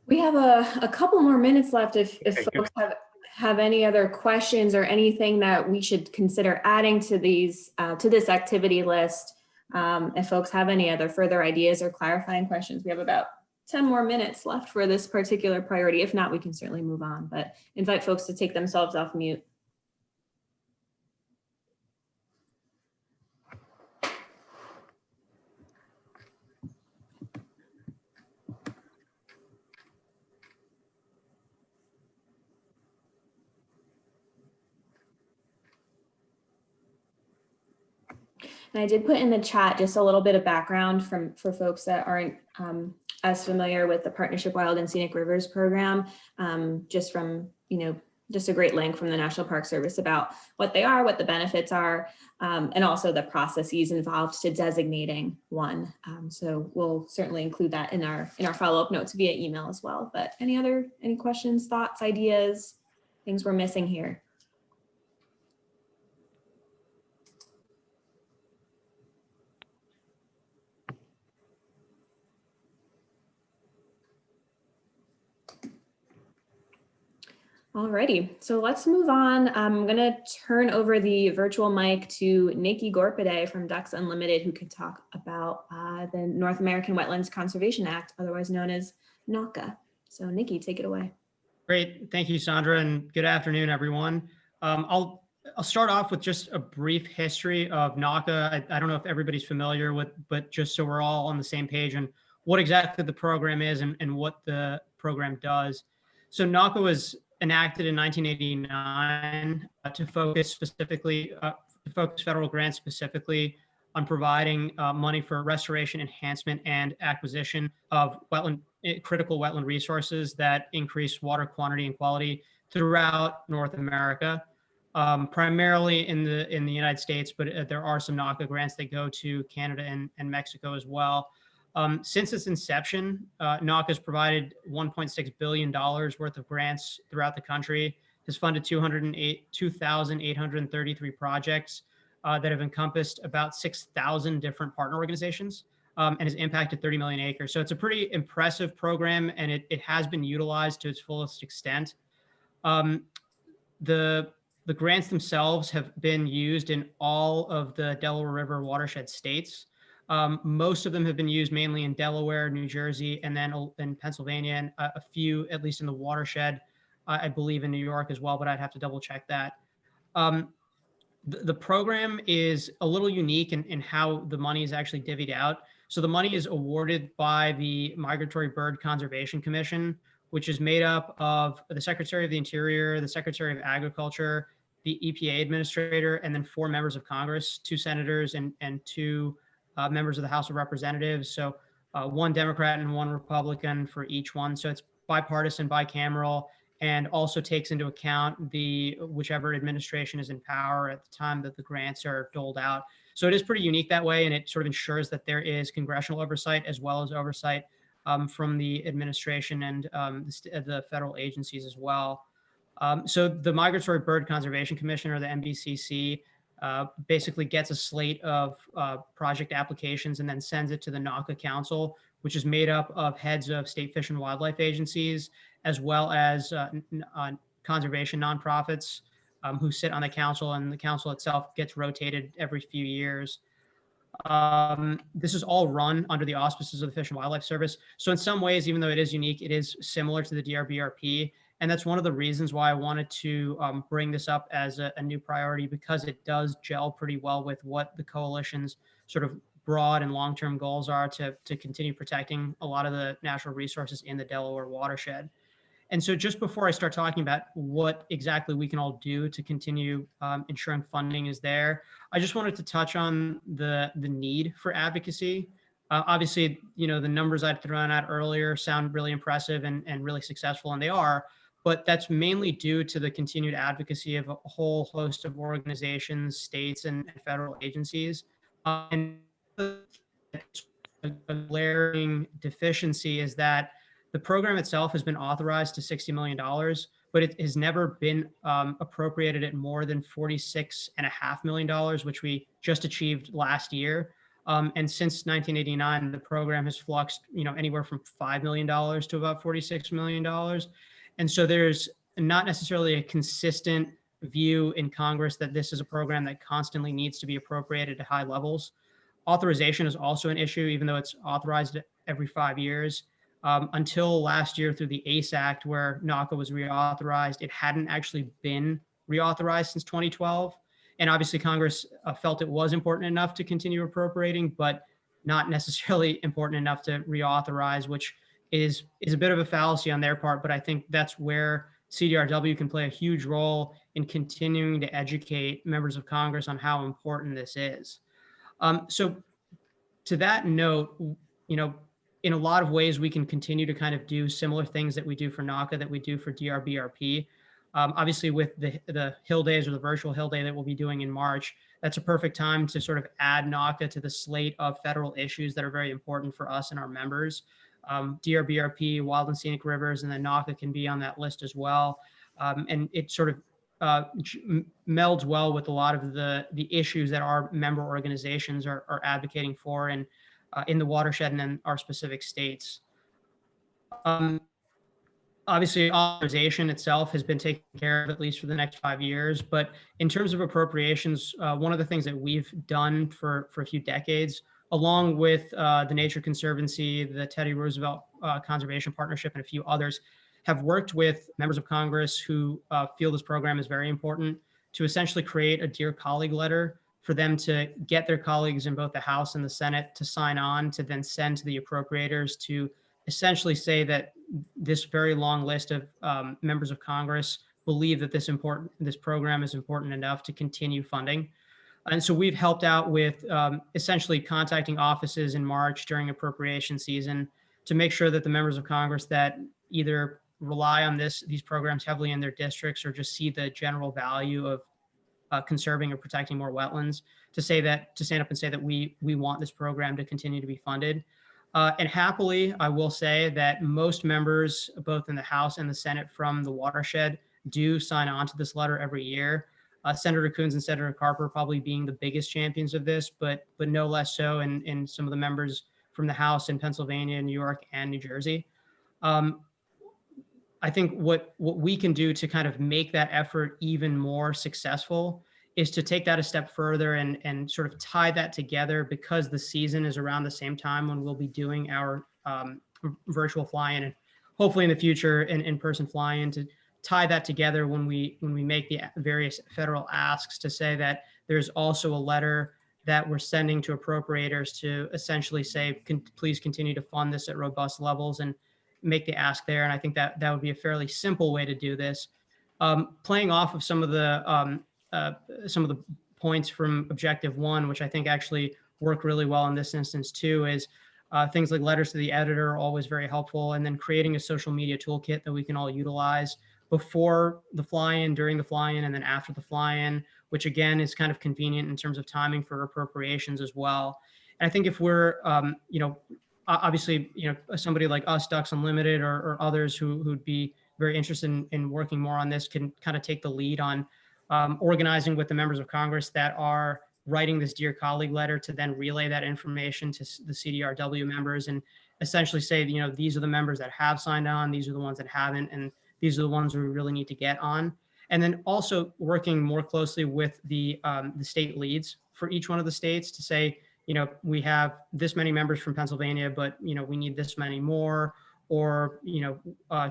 We have a couple more minutes left if Okay, folks have any other questions or anything that we should consider adding to these to this activity list. If folks have any other further ideas or clarifying questions, we have about 10 more minutes left for this particular priority. If not, we can certainly move on, but invite folks to take themselves off mute. And I did put in the chat just a little bit of background for folks that aren't as familiar with the Partnership Wild and Scenic Rivers program, just from, just a great link from the National Park Service about what they are, what the benefits are, and also the processes involved to designating one. So we'll certainly include that in our follow-up notes via email as well. But any questions, thoughts, ideas, things we're missing here? Alrighty, so let's move on. I'm gonna turn over the virtual mic to Nikki Gorpade from Ducks Unlimited, who can talk about the North American Wetlands Conservation Act, otherwise known as Naca. So Nikki, take it away. Great, thank you, Sandra, and good afternoon, everyone. I'll start off with just a brief history of Naca. I don't know if everybody's familiar with, but just so we're all on the same page and what exactly the program is and what the program does. So Naca was enacted in 1989 to focus federal grants specifically on providing money for restoration, enhancement, and acquisition of critical wetland resources that increase water quantity and quality throughout North America, primarily in the United States, but there are some Naca grants that go to Canada and Mexico as well. Since its inception, Naca has provided $1.6 billion worth of grants throughout the country, has funded 2,833 projects that have encompassed about 6,000 different partner organizations and has impacted 30 million acres. So it's a pretty impressive program, and it has been utilized to its fullest extent. The The grants themselves have been used in all of the Delaware River watershed states. Most of them have been used mainly in Delaware, New Jersey, and then in Pennsylvania, and a few, at least in the watershed, I believe in New York as well, but I'd have to double check that. The program is a little unique in how the money is actually divvied out. So the money is awarded by the Migratory Bird Conservation Commission, which is made up of the Secretary of the Interior, the Secretary of Agriculture, the EPA administrator, and then 4 members of Congress, 2 senators and 2 members of the House of Representatives. So 1 Democrat and 1 Republican for each one. So it's bipartisan, bicameral, and also takes into account the whichever administration is in power at the time that the grants are doled out. So it is pretty unique that way, and it sort of ensures that there is congressional oversight as well as oversight from the administration and the federal agencies as well. So the Migratory Bird Conservation Commission, or the MBCC, basically gets a slate of project applications and then sends it to the Naca Council, which is made up of heads of state fish and wildlife agencies, as well as conservation nonprofits who sit on the council, and the council itself gets rotated every few years. This is all run under the auspices of the Fish and Wildlife Service. So in some ways, even though it is unique, it is similar to the DRBRP. And that's one of the reasons why I wanted to bring this up as a new priority, because it does gel pretty well with what the coalition's sort of broad and long-term goals are to continue protecting a lot of the natural resources in the Delaware watershed. And so just before I start talking about what exactly we can all do to continue ensuring funding is there, I just wanted to touch on the need for advocacy. Obviously, you know, the numbers I'd thrown out earlier sound really impressive and really successful, and they are, but that's mainly due to the continued advocacy of a whole host of organizations, states, and federal agencies. And a glaring deficiency is that the program itself has been authorized to $60 million, but it has never been appropriated at more than $46.5 million, which we just achieved last year. And since 1989, the program has fluxed, you know, anywhere from $5 million to about $46 million. And so there's not necessarily a consistent view in Congress that this is a program that constantly needs to be appropriated at high levels. Authorization is also an issue, even though it's authorized every 5 years. Until last year through the ACE Act, where Naca was reauthorized, it hadn't actually been reauthorized since 2012. And obviously Congress felt it was important enough to continue appropriating, but not necessarily important enough to reauthorize, which is a bit of a fallacy on their part. But I think that's where CDRW can play a huge role in continuing to educate members of Congress on how important this is. So to that note, you know, in a lot of ways, we can continue to kind of do similar things that we do for Naca that we do for DRBRP. Obviously, with the Hill Days, or the virtual Hill Day that we'll be doing in March, that's a perfect time to sort of add Naca to the slate of federal issues that are very important for us and our members. DRBRP, Wild and Scenic Rivers, and then Naca can be on that list as well. And it sort of melds well with a lot of the issues that our member organizations are advocating for and in the watershed and in our specific states. Obviously, authorization itself has been taken care of at least for the next 5 years. But in terms of appropriations, one of the things that we've done for a few decades, along with the Nature Conservancy, the Teddy Roosevelt Conservation Partnership, and a few others, have worked with members of Congress who feel this program is very important to essentially create a Dear Colleague letter for them to get their colleagues in both the House and the Senate to sign on, to then send to the appropriators to essentially say that this very long list of members of Congress believe that this program is important enough to continue funding. And so we've helped out with essentially contacting offices in March during appropriation season to make sure that the members of Congress that either rely on these programs heavily in their districts or just see the general value of conserving or protecting more wetlands, to stand up and say that we want this program to continue to be funded. And happily, I will say that most members, both in the House and the Senate from the watershed, do sign on to this letter every year. Senator Coons and Senator Carper probably being the biggest champions of this, but no less so in some of the members from the House in Pennsylvania, New York, and New Jersey. I think what we can do to kind of make that effort even more successful is to take that a step further and sort of tie that together, because the season is around the same time when we'll be doing our virtual fly-in, and hopefully in the future in-person fly-in, to tie that together when we make the various federal asks, to say that there's also a letter that we're sending to appropriators to essentially say, please continue to fund this at robust levels, and make the ask there. And I think that that would be a fairly simple way to do this. Playing off of some of the points from Objective 1, which I think actually work really well in this instance too, is things like letters to the editor are always very helpful. And then creating a social media toolkit that we can all utilize before the fly-in, during the fly-in, and then after the fly-in, which again is kind of convenient in terms of timing for appropriations as well. And I think if we're, obviously, somebody like us, Ducks Unlimited, or others who'd be very interested in working more on this, can kind of take the lead on organizing with the members of Congress that are writing this Dear Colleague letter, to then relay that information to the CDRW members and essentially say, these are the members that have signed on, these are the ones that haven't, and these are the ones we really need to get on. And then also working more closely with the state leads for each one of the states to say, we have this many members from Pennsylvania, but, we need this many more. Or,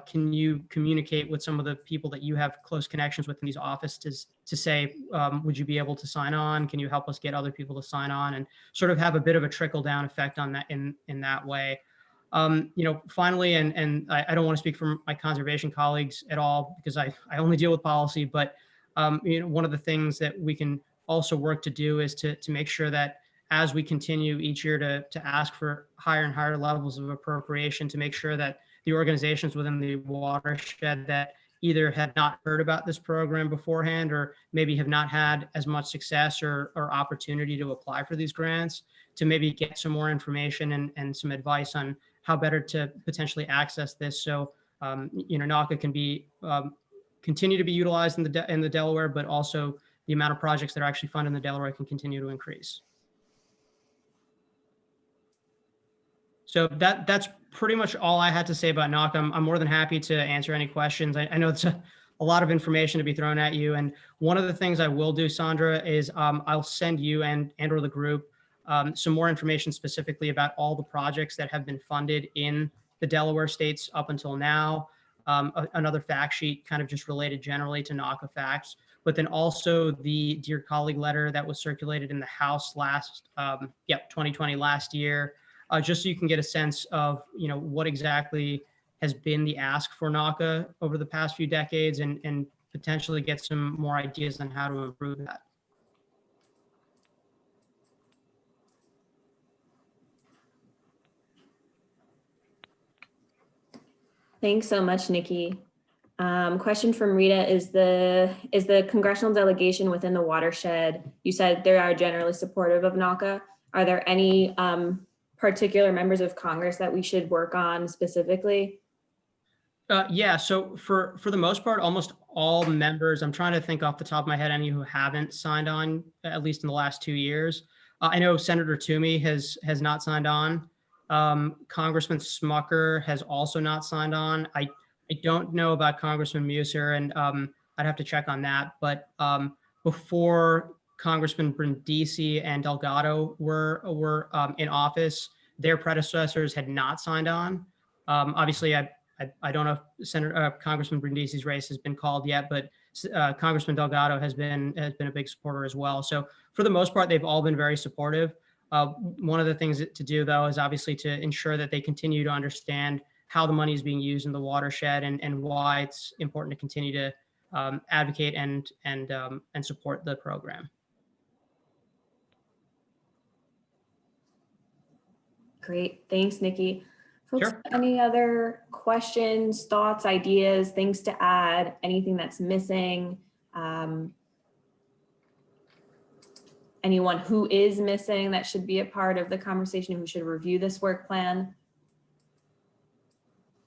can you communicate with some of the people that you have close connections with in these offices to say, would you be able to sign on? Can you help us get other people to sign on, and sort of have a bit of a trickle down effect on that in that way. Finally, and I don't want to speak for my conservation colleagues at all, because I only deal with policy, but one of the things that we can also work to do is to make sure that as we continue each year to ask for higher and higher levels of appropriation, to make sure that the organizations within the watershed that either had not heard about this program beforehand, or maybe have not had as much success or opportunity to apply for these grants, to maybe get some more information and some advice on how better to potentially access this. So, Naca can be continue to be utilized in the Delaware, but also the amount of projects that are actually funded in the Delaware can continue to increase. So that's pretty much all I had to say about Naca. I'm more than happy to answer any questions. I know it's a lot of information to be thrown at you. And one of the things I will do, Sandra, is I'll send you and or the group some more information specifically about all the projects that have been funded in the Delaware states up until now. Another fact sheet kind of just related generally to Naca facts, but then also the Dear Colleague letter that was circulated in the House 2020 last year. Just so you can get a sense of, what exactly has been the ask for Naca over the past few decades, and potentially get some more ideas on how to improve that. Thanks so much, Nikki. Question from Rita, is the congressional delegation within the watershed, you said they are generally supportive of Naca. Are there any particular members of Congress that we should work on specifically? Yeah, so for the most part, almost all members, I'm trying to think off the top of my head, any who haven't signed on, at least in the last 2 years. I know Senator Toomey has not signed on. Congressman Smucker has also not signed on. I don't know about Congressman Muser, and I'd have to check on that. But before Congressman Brindisi and Delgado were in office, their predecessors had not signed on. Obviously, I don't know if Congressman Brindisi's race has been called yet, but Congressman Delgado has been a big supporter as well. So for the most part, they've all been very supportive. One of the things to do, though, is obviously to ensure that they continue to understand how the money is being used in the watershed, and why it's important to continue to advocate and support the program. Great, thanks, Nikki. Folks, Sure. Any other questions, thoughts, ideas, things to add, anything that's missing? Anyone who is missing that should be a part of the conversation, who should review this work plan?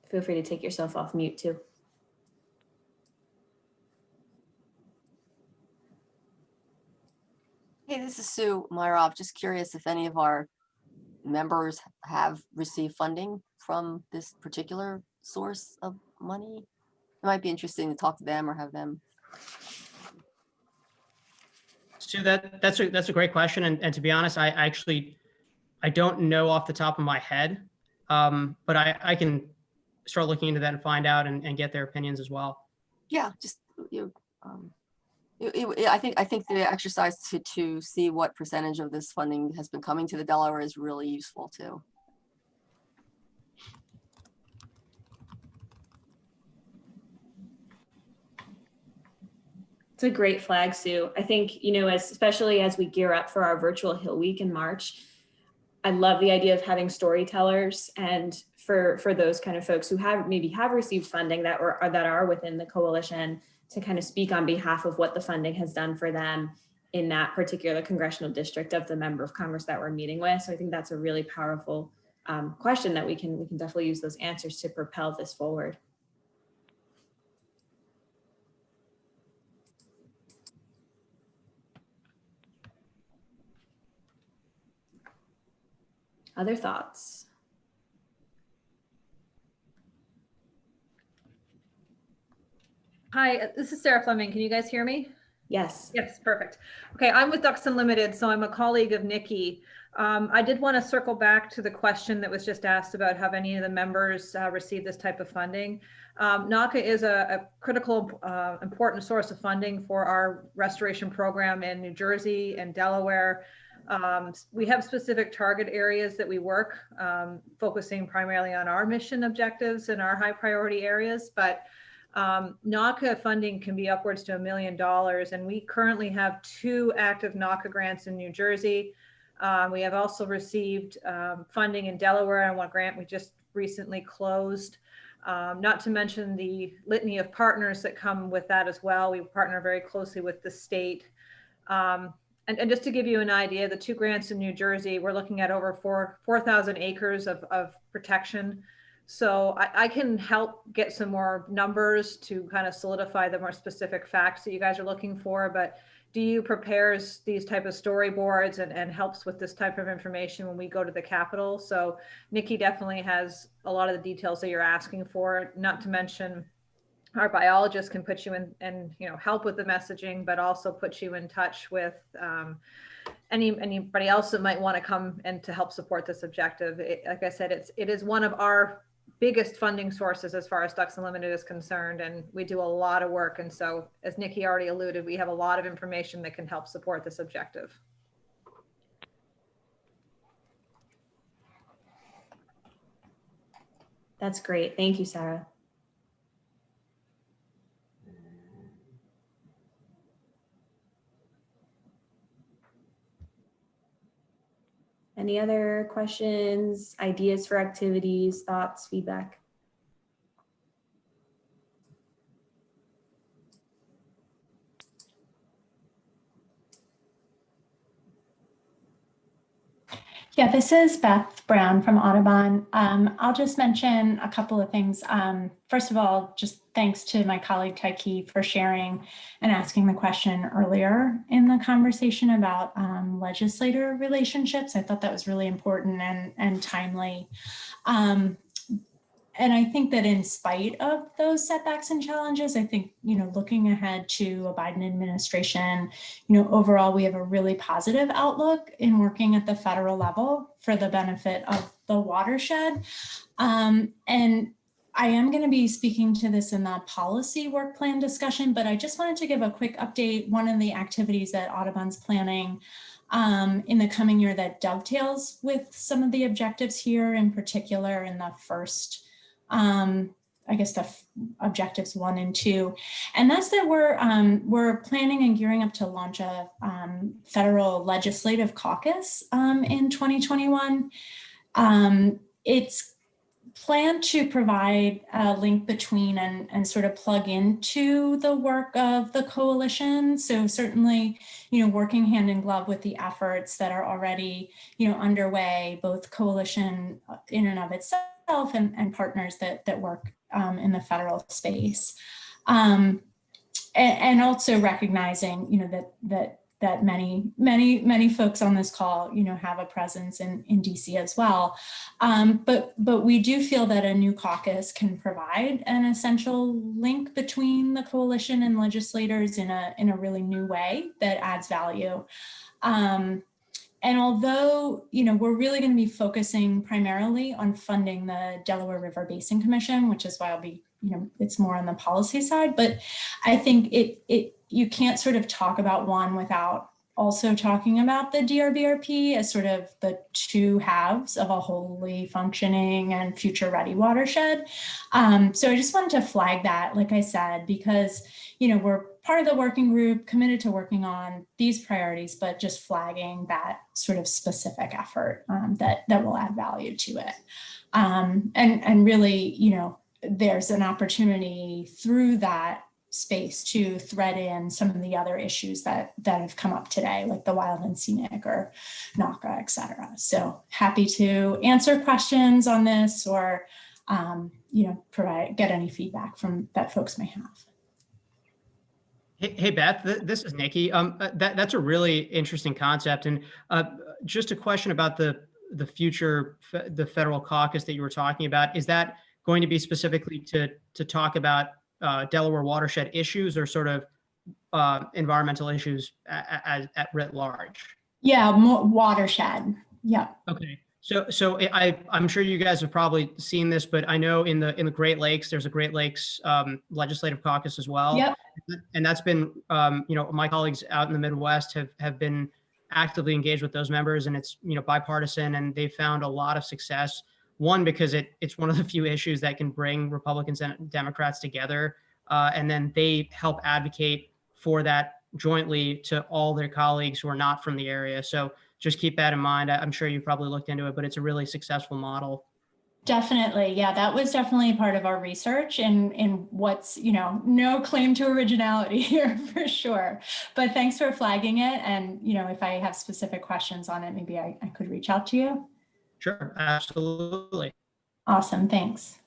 Feel free to take yourself off mute too. Hey, this is Sue Meyerhoff. Just curious if any of our members have received funding from this particular source of money. might be interesting to talk to them or have them. So that's a great question. And to be honest, I don't know off the top of my head, but I can start looking into that and find out and get their opinions as well. Yeah, just I think the exercise to see what percentage of this funding has been coming to the Delaware is really useful too. It's a great flag, Sue. I think, you know, especially as we gear up for our virtual Hill Week in March, I love the idea of having storytellers, and for those kind of folks who maybe have received funding that are within the coalition, to kind of speak on behalf of what the funding has done for them in that particular congressional district of the member of Congress that we're meeting with. So I think that's a really powerful question that we can definitely use those answers to propel this forward. Other thoughts? Hi, this is Sarah Fleming. Can you guys hear me? Yes. Yes, perfect. Okay, I'm with Ducks Unlimited, so I'm a colleague of Nikki. I did want to circle back to the question that was just asked about have any of the members received this type of funding. Naca is a critical, important source of funding for our restoration program in New Jersey and Delaware. We have specific target areas that we work, focusing primarily on our mission objectives and our high priority areas, but Naca funding can be upwards to $1 million, and we currently have 2 active Naca grants in New Jersey. We have also received funding in Delaware on one grant we just recently closed, not to mention the litany of partners that come with that as well. We partner very closely with the state. And just to give you an idea, the 2 grants in New Jersey, we're looking at over 4,000 acres of protection. So I can help get some more numbers to kind of solidify the more specific facts that you guys are looking for. But DU prepares these type of storyboards and helps with this type of information when we go to the Capitol. So Nikki definitely has a lot of the details that you're asking for, not to mention our biologists can put you in and help with the messaging, but also put you in touch with anybody else that might want to come and to help support this objective. Like I said, it is one of our biggest funding sources as far as Ducks Unlimited is concerned, and we do a lot of work. And so, as Nikki already alluded, we have a lot of information that can help support this objective. That's great. Thank you, Sarah. Any other questions, ideas for activities, thoughts, feedback? Yeah, this is Beth Brown from Audubon. I'll just mention a couple of things. First of all, just thanks to my colleague Taiki for sharing and asking the question earlier in the conversation about legislator relationships. I thought that was really important and timely. And I think that in spite of those setbacks and challenges, I think, looking ahead to a Biden administration, overall, we have a really positive outlook in working at the federal level for the benefit of the watershed. And I am going to be speaking to this in the policy work plan discussion, but I just wanted to give a quick update. One of the activities that Audubon's planning in the coming year that dovetails with some of the objectives here, in particular in the first I guess the objectives 1 and 2, and that's that we're planning and gearing up to launch a federal legislative caucus in 2021. It's planned to provide a link between and sort of plug into the work of the coalition. So certainly, working hand in glove with the efforts that are already, underway, both coalition in and of itself and partners that work in the federal space. And also recognizing, that that many folks on this call, have a presence in DC as well. But we do feel that a new caucus can provide an essential link between the coalition and legislators in a really new way that adds value. And although, we're really going to be focusing primarily on funding the Delaware River Basin Commission, which is why I'll be, it's more on the policy side, but I think you can't sort of talk about one without also talking about the DRBRP as sort of the two halves of a wholly functioning and future ready watershed. So I just wanted to flag that, like I said, because, we're part of the working group committed to working on these priorities, but just flagging that sort of specific effort that will add value to it. And really, there's an opportunity through that space to thread in some of the other issues that have come up today, like the wild and scenic or Naca, et cetera. So happy to answer questions on this or, get any feedback from that folks may have. Hey Beth, this is Nikki. That's a really interesting concept, and just a question about the future, the federal caucus that you were talking about. Is that going to be specifically to talk about Delaware watershed issues or sort of environmental issues at writ large? Yeah, more watershed. Yeah. Okay. So I'm sure you guys have probably seen this, but I know in the Great Lakes, there's a Great Lakes legislative caucus as well. Yep. And that's been, my colleagues out in the Midwest have been actively engaged with those members, and it's, bipartisan, and they've found a lot of success. One, because it's one of the few issues that can bring Republicans and Democrats together. And then they help advocate for that jointly to all their colleagues who are not from the area. So just keep that in mind. I'm sure you've probably looked into it, but it's a really successful model. Definitely. Yeah, that was definitely part of our research and what's, no claim to originality here for sure. But thanks for flagging it. And, if I have specific questions on it, maybe I could reach out to you. Sure, absolutely. Awesome. Thanks.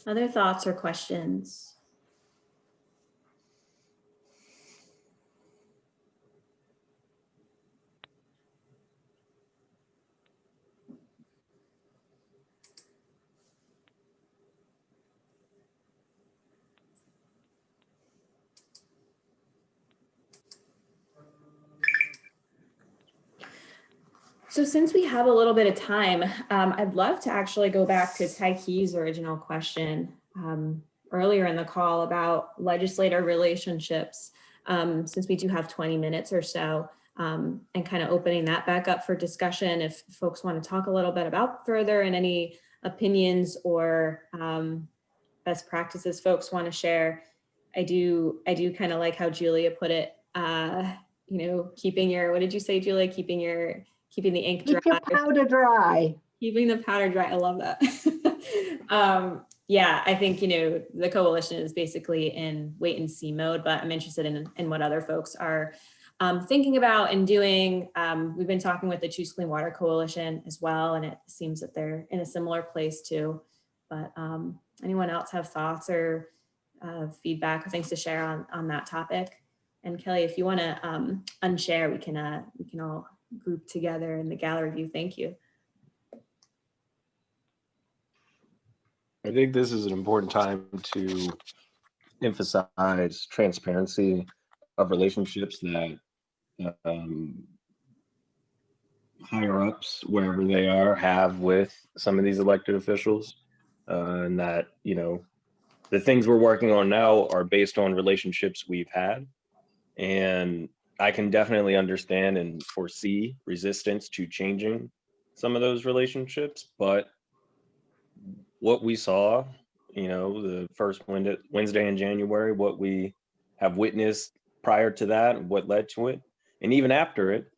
Other thoughts or questions? So since we have a little bit of time, I'd love to actually go back to Ty Key's original question earlier in the call about legislator relationships, since we do have 20 minutes or so, and kind of opening that back up for discussion if folks want to talk a little bit about further and any opinions or best practices folks want to share. I do kind of like how Julia put it, keeping your, what did you say, Julia? Keeping the ink dry. Keep your powder dry. Keeping the powder dry. I love that. Yeah, I think, the coalition is basically in wait and see mode, but I'm interested in what other folks are thinking about and doing. We've been talking with the Choose Clean Water Coalition as well, and it seems that they're in a similar place too. But anyone else have thoughts or feedback or things to share on that topic? And Kelly, if you want to unshare, we can all group together in the gallery view. Thank you. I think this is an important time to emphasize transparency of relationships that higher ups, wherever they are, have with some of these elected officials, and that, the things we're working on now are based on relationships we've had. And I can definitely understand and foresee resistance to changing some of those relationships, but what we saw, the first Wednesday in January, what we have witnessed prior to that, what led to it, and even after it,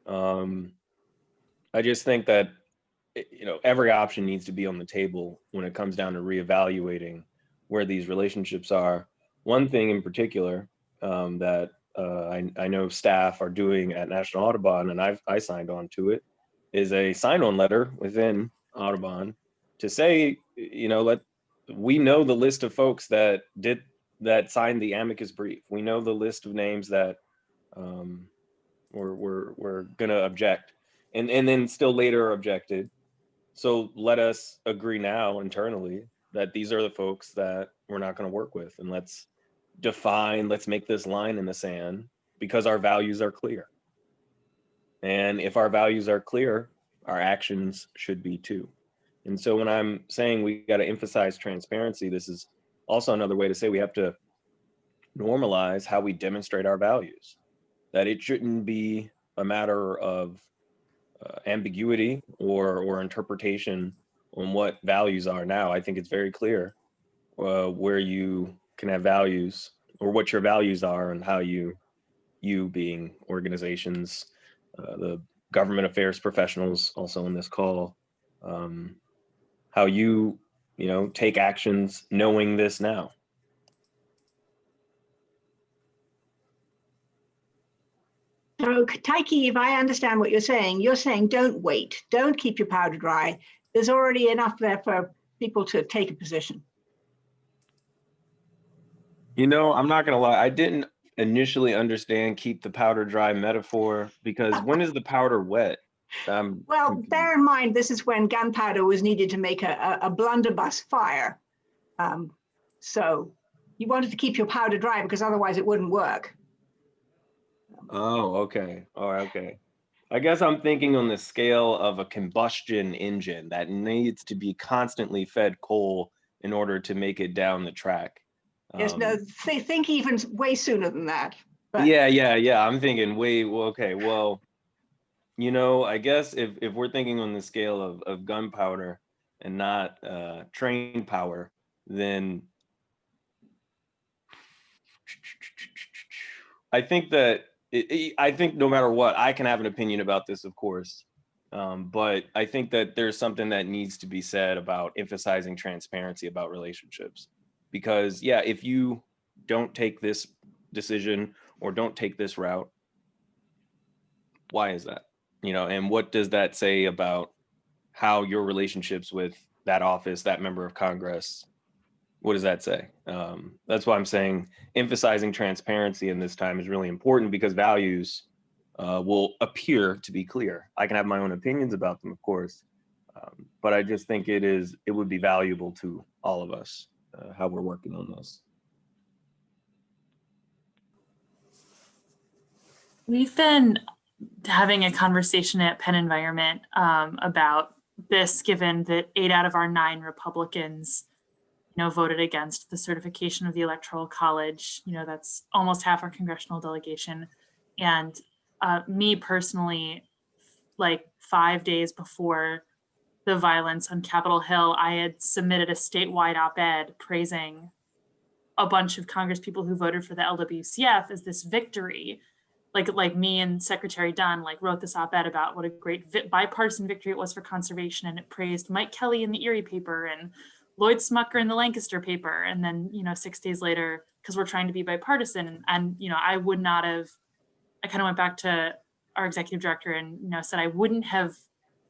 I just think that, every option needs to be on the table when it comes down to reevaluating where these relationships are. One thing in particular that I know staff are doing at National Audubon, and I signed on to it, is a sign-on letter within Audubon to say, we know the list of folks that signed the amicus brief. We know the list of names that we're gonna object, and then still later objected. So let us agree now internally that these are the folks that we're not going to work with, and let's make this line in the sand because our values are clear. And if our values are clear, our actions should be too. And so when I'm saying we got to emphasize transparency, this is also another way to say we have to normalize how we demonstrate our values, that it shouldn't be a matter of ambiguity or interpretation on what values are now. I think it's very clear where you can have values or what your values are and how you being organizations, the government affairs professionals also in this call, how you take actions knowing this now. So Taiki, if I understand what you're saying don't wait, don't keep your powder dry. There's already enough there for people to take a position. I'm not gonna lie, I didn't initially understand keep the powder dry metaphor, because when is the powder wet? Well, bear in mind, this is when gunpowder was needed to make a blunderbuss fire. So you wanted to keep your powder dry because otherwise it wouldn't work. Oh, okay. All right, okay. I guess I'm thinking on the scale of a combustion engine that needs to be constantly fed coal in order to make it down the track. Yes, no, think even way sooner than that. But Yeah. I'm thinking okay. Well, I guess if we're thinking on the scale of gunpowder and not train power, then I think that I think no matter what, I can have an opinion about this, of course. But I think that there's something that needs to be said about emphasizing transparency about relationships. Because if you don't take this decision or don't take this route, why is that? And what does that say about how your relationships with that office, that member of Congress, what does that say? That's why I'm saying emphasizing transparency in this time is really important, because values will appear to be clear. I can have my own opinions about them, of course, but I just think it would be valuable to all of us how we're working on this. We've been having a conversation at Penn Environment about this, given that 8 out of our 9 Republicans voted against the certification of the Electoral College. That's almost half our congressional delegation. And me personally, like 5 days before the violence on Capitol Hill, I had submitted a statewide op-ed praising a bunch of Congress people who voted for the LWCF as this victory. Like me and Secretary Dunn wrote this op-ed about what a great bipartisan victory it was for conservation, and it praised Mike Kelly in the Erie paper and Lloyd Smucker in the Lancaster paper. And then 6 days later, because we're trying to be bipartisan, and I would not have, I kind of went back to our executive director and said I wouldn't have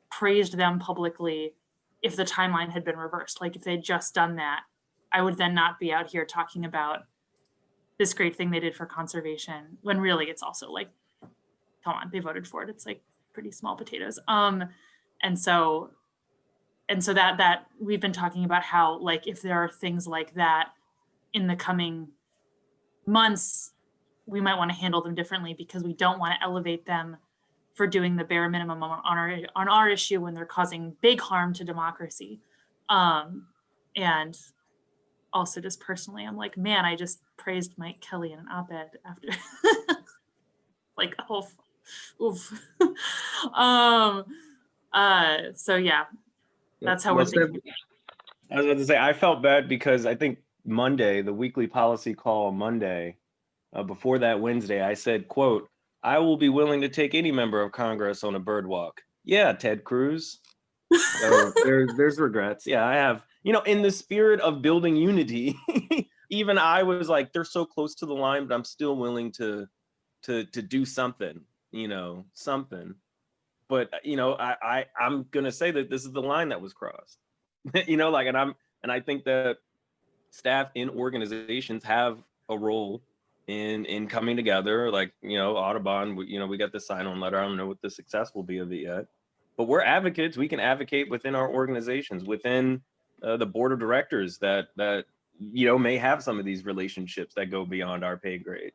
praised them publicly if the timeline had been reversed. If they'd just done that, I would then not be out here talking about this great thing they did for conservation, when really it's also come on, they voted for it. It's pretty small potatoes. And so that we've been talking about how if there are things like that in the coming months, we might want to handle them differently, because we don't want to elevate them for doing the bare minimum on our issue when they're causing big harm to democracy. And also just personally, I'm man, I just praised Mike Kelly in an op-ed after oof. So yeah, that's how we're thinking. I was about to say, I felt bad because I think Monday, the weekly policy call Monday, before that Wednesday, I said, quote, "I will be willing to take any member of Congress on a bird walk." Yeah, Ted Cruz. So there's regrets. Yeah, I have, in the spirit of building unity, even I was they're so close to the line, but I'm still willing to do something, something. but you know, I'm gonna say that this is the line that was crossed. You know, like, and I think that staff in organizations have a role in coming together. Like, you know, Audubon, you know, we got the sign-on letter. I don't know what the success will be of it yet, but we're advocates. We can advocate within our organizations, within the board of directors that you know may have some of these relationships that go beyond our pay grade.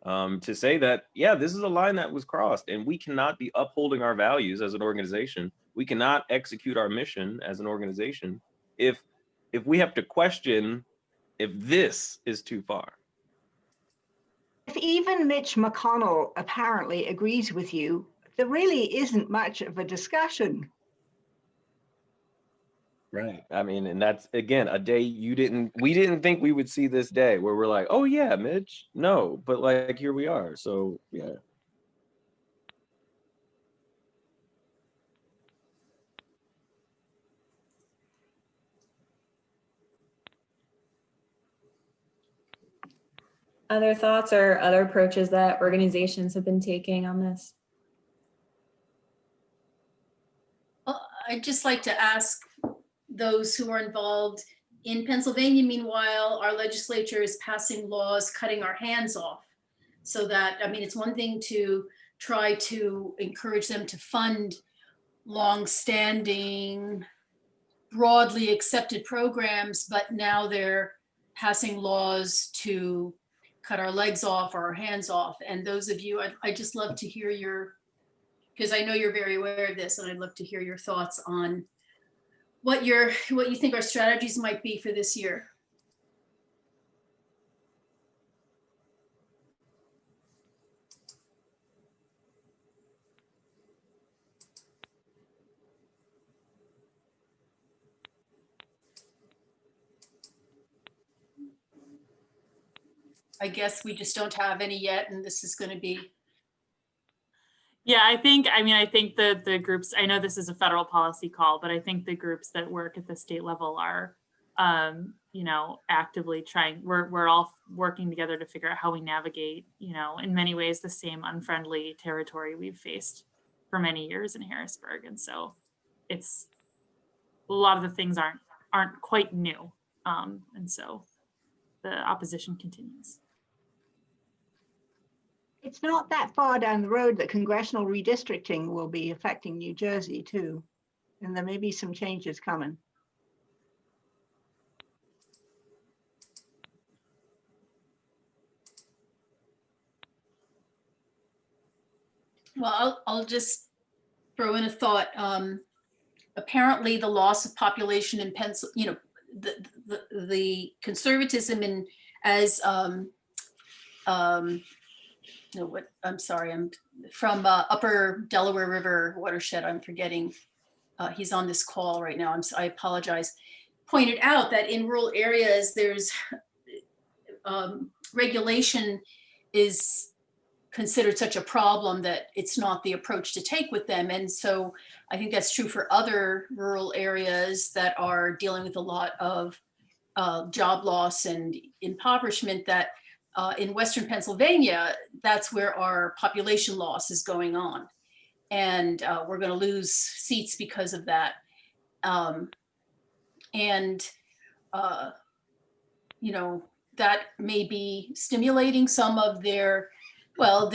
To say that, yeah, this is a line that was crossed, and we cannot be upholding our values as an organization. We cannot execute our mission as an organization if we have to question if this is too far. If even Mitch McConnell apparently agrees with you, there really isn't much of a discussion. Right. I mean, and that's, again, a day we didn't think we would see this day where we're like, oh yeah, Mitch, no, but like, here we are. So yeah. Other thoughts or other approaches that organizations have been taking on this? I'd just like to ask those who are involved in Pennsylvania. Meanwhile, our legislature is passing laws cutting our hands off. So that, I mean, it's one thing to try to encourage them to fund long-standing, broadly accepted programs, but now they're passing laws to cut our legs off or our hands off. And those of you, I'd just love to hear your, because I know you're very aware of this, and I'd love to hear your thoughts on what you think our strategies might be for this year. I guess we just don't have any yet, and this is going to be. Yeah, I think the groups, I know this is a federal policy call, but I think the groups that work at the state level are, you know, actively trying, we're all working together to figure out how we navigate, you know, in many ways, the same unfriendly territory we've faced for many years in Harrisburg. And so it's, a lot of the things aren't quite new. And so the opposition continues. It's not that far down the road that congressional redistricting will be affecting New Jersey too. And there may be some changes coming. Well, I'll just throw in a thought. Apparently the loss of population in Pennsylvania, you know, the conservatism in as no, what, I'm sorry, I'm from upper Delaware River watershed. I'm forgetting, he's on this call right now. I apologize. Pointed out that in rural areas, there's regulation is considered such a problem that it's not the approach to take with them. And so I think that's true for other rural areas that are dealing with a lot of job loss and impoverishment, that in Western Pennsylvania, that's where our population loss is going on. And we're going to lose seats because of that. You know, that may be stimulating some of their, well,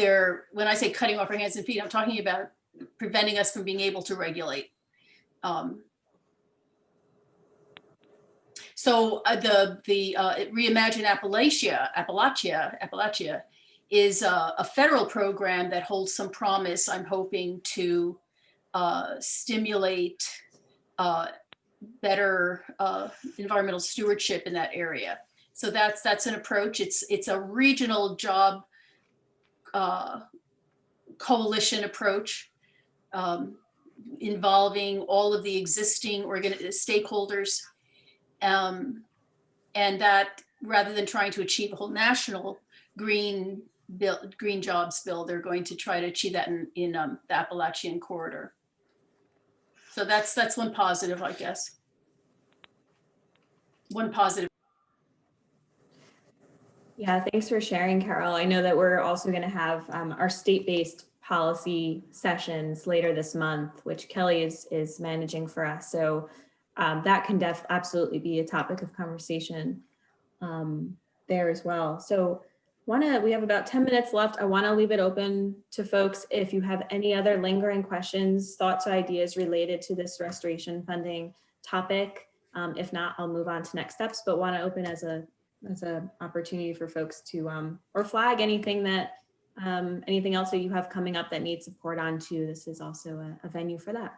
when I say cutting off our hands and feet, I'm talking about preventing us from being able to regulate. So the Reimagine Appalachia is a federal program that holds some promise, I'm hoping, to stimulate better environmental stewardship in that area. So that's an approach. It's a regional job coalition approach involving all of the existing stakeholders. And that, rather than trying to achieve a whole national green jobs bill, they're going to try to achieve that in the Appalachian corridor. So that's one positive, I guess. One positive. Yeah, thanks for sharing, Carol. I know that we're also going to have our state-based policy sessions later this month, which Kelly is managing for us. So that can absolutely be a topic of conversation there as well. So we have about 10 minutes left. I want to leave it open to folks if you have any other lingering questions, thoughts, or ideas related to this restoration funding topic. If not, I'll move on to next steps, but want to open as a opportunity for folks to or flag anything that anything else that you have coming up that needs support on too. This is also a venue for that.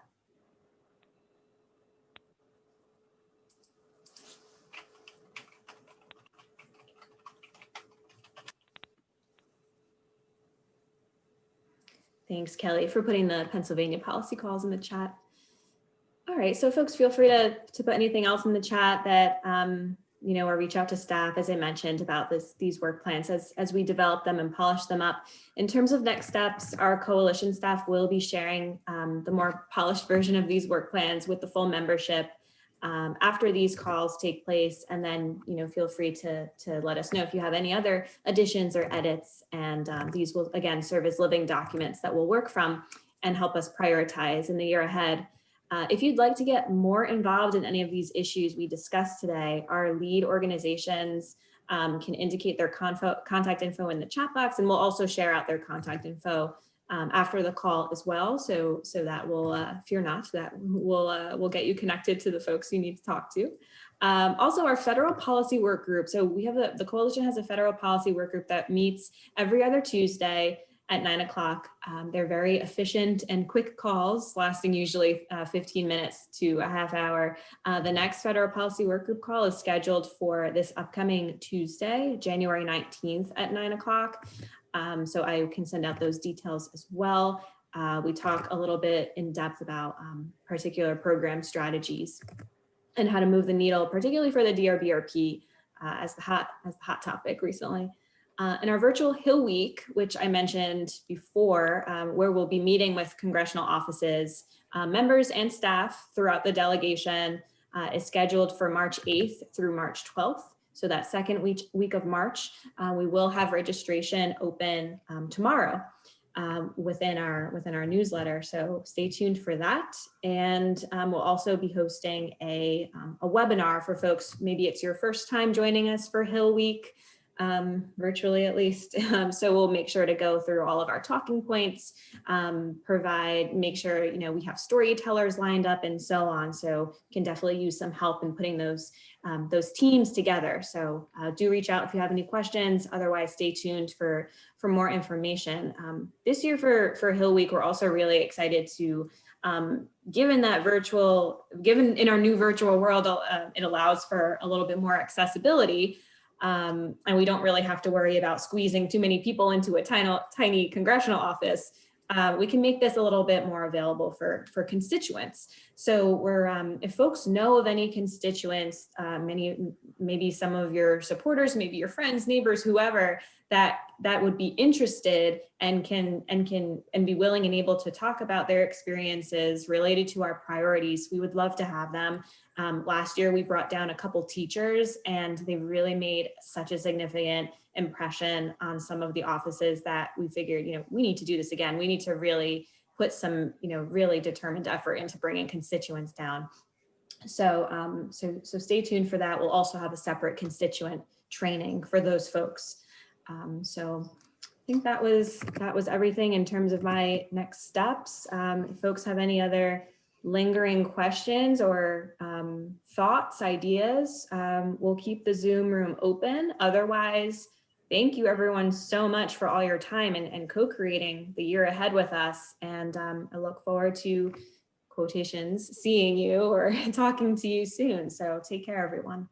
Thanks, Kelly, for putting the Pennsylvania policy calls in the chat. All right, so folks, feel free to put anything else in the chat that, you know, or reach out to staff, as I mentioned, about these work plans as we develop them and polish them up. In terms of next steps, our coalition staff will be sharing the more polished version of these work plans with the full membership after these calls take place. And then, you know, feel free to let us know if you have any other additions or edits. And these will, again, serve as living documents that we'll work from and help us prioritize in the year ahead. If you'd like to get more involved in any of these issues we discussed today, our lead organizations can indicate their contact info in the chat box, and we'll also share out their contact info after the call as well. So that will, fear not, that will get you connected to the folks you need to talk to. Also, our federal policy work group. So we have the coalition has a federal policy work group that meets every other Tuesday at 9 o'clock. They're very efficient and quick calls, lasting usually 15 minutes to a half hour. The next federal policy work group call is scheduled for this upcoming Tuesday, January 19th at 9 o'clock. So I can send out those details as well. We talk a little bit in depth about particular program strategies and how to move the needle, particularly for the DRBRP as the hot topic recently. In our virtual Hill Week, which I mentioned before, where we'll be meeting with congressional offices, members and staff throughout the delegation, is scheduled for March 8th through March 12th. So that second week of March, we will have registration open tomorrow within our newsletter. So stay tuned for that. And we'll also be hosting a webinar for folks. Maybe it's your first time joining us for Hill Week, virtually at least. So we'll make sure to go through all of our talking points, make sure, you know, we have storytellers lined up and so on. So can definitely use some help in putting those teams together. So do reach out if you have any questions. Otherwise, stay tuned for more information. This year for Hill Week, we're also really excited to, given in our new virtual world, it allows for a little bit more accessibility. And we don't really have to worry about squeezing too many people into a tiny congressional office. We can make this a little bit more available for constituents. So if folks know of any constituents, maybe some of your supporters, maybe your friends, neighbors, whoever that would be interested and can be willing and able to talk about their experiences related to our priorities, we would love to have them. Last year, we brought down a couple teachers, and they really made such a significant impression on some of the offices that we figured, you know, we need to do this again. We need to really put some, you know, really determined effort into bringing constituents down. So, so stay tuned for that. We'll also have a separate constituent training for those folks. So I think that was everything in terms of my next steps. If folks have any other lingering questions or thoughts, ideas, we'll keep the Zoom room open. Otherwise, thank you everyone so much for all your time and co-creating the year ahead with us. And I look forward to quotations, seeing you or talking to you soon. So take care, everyone.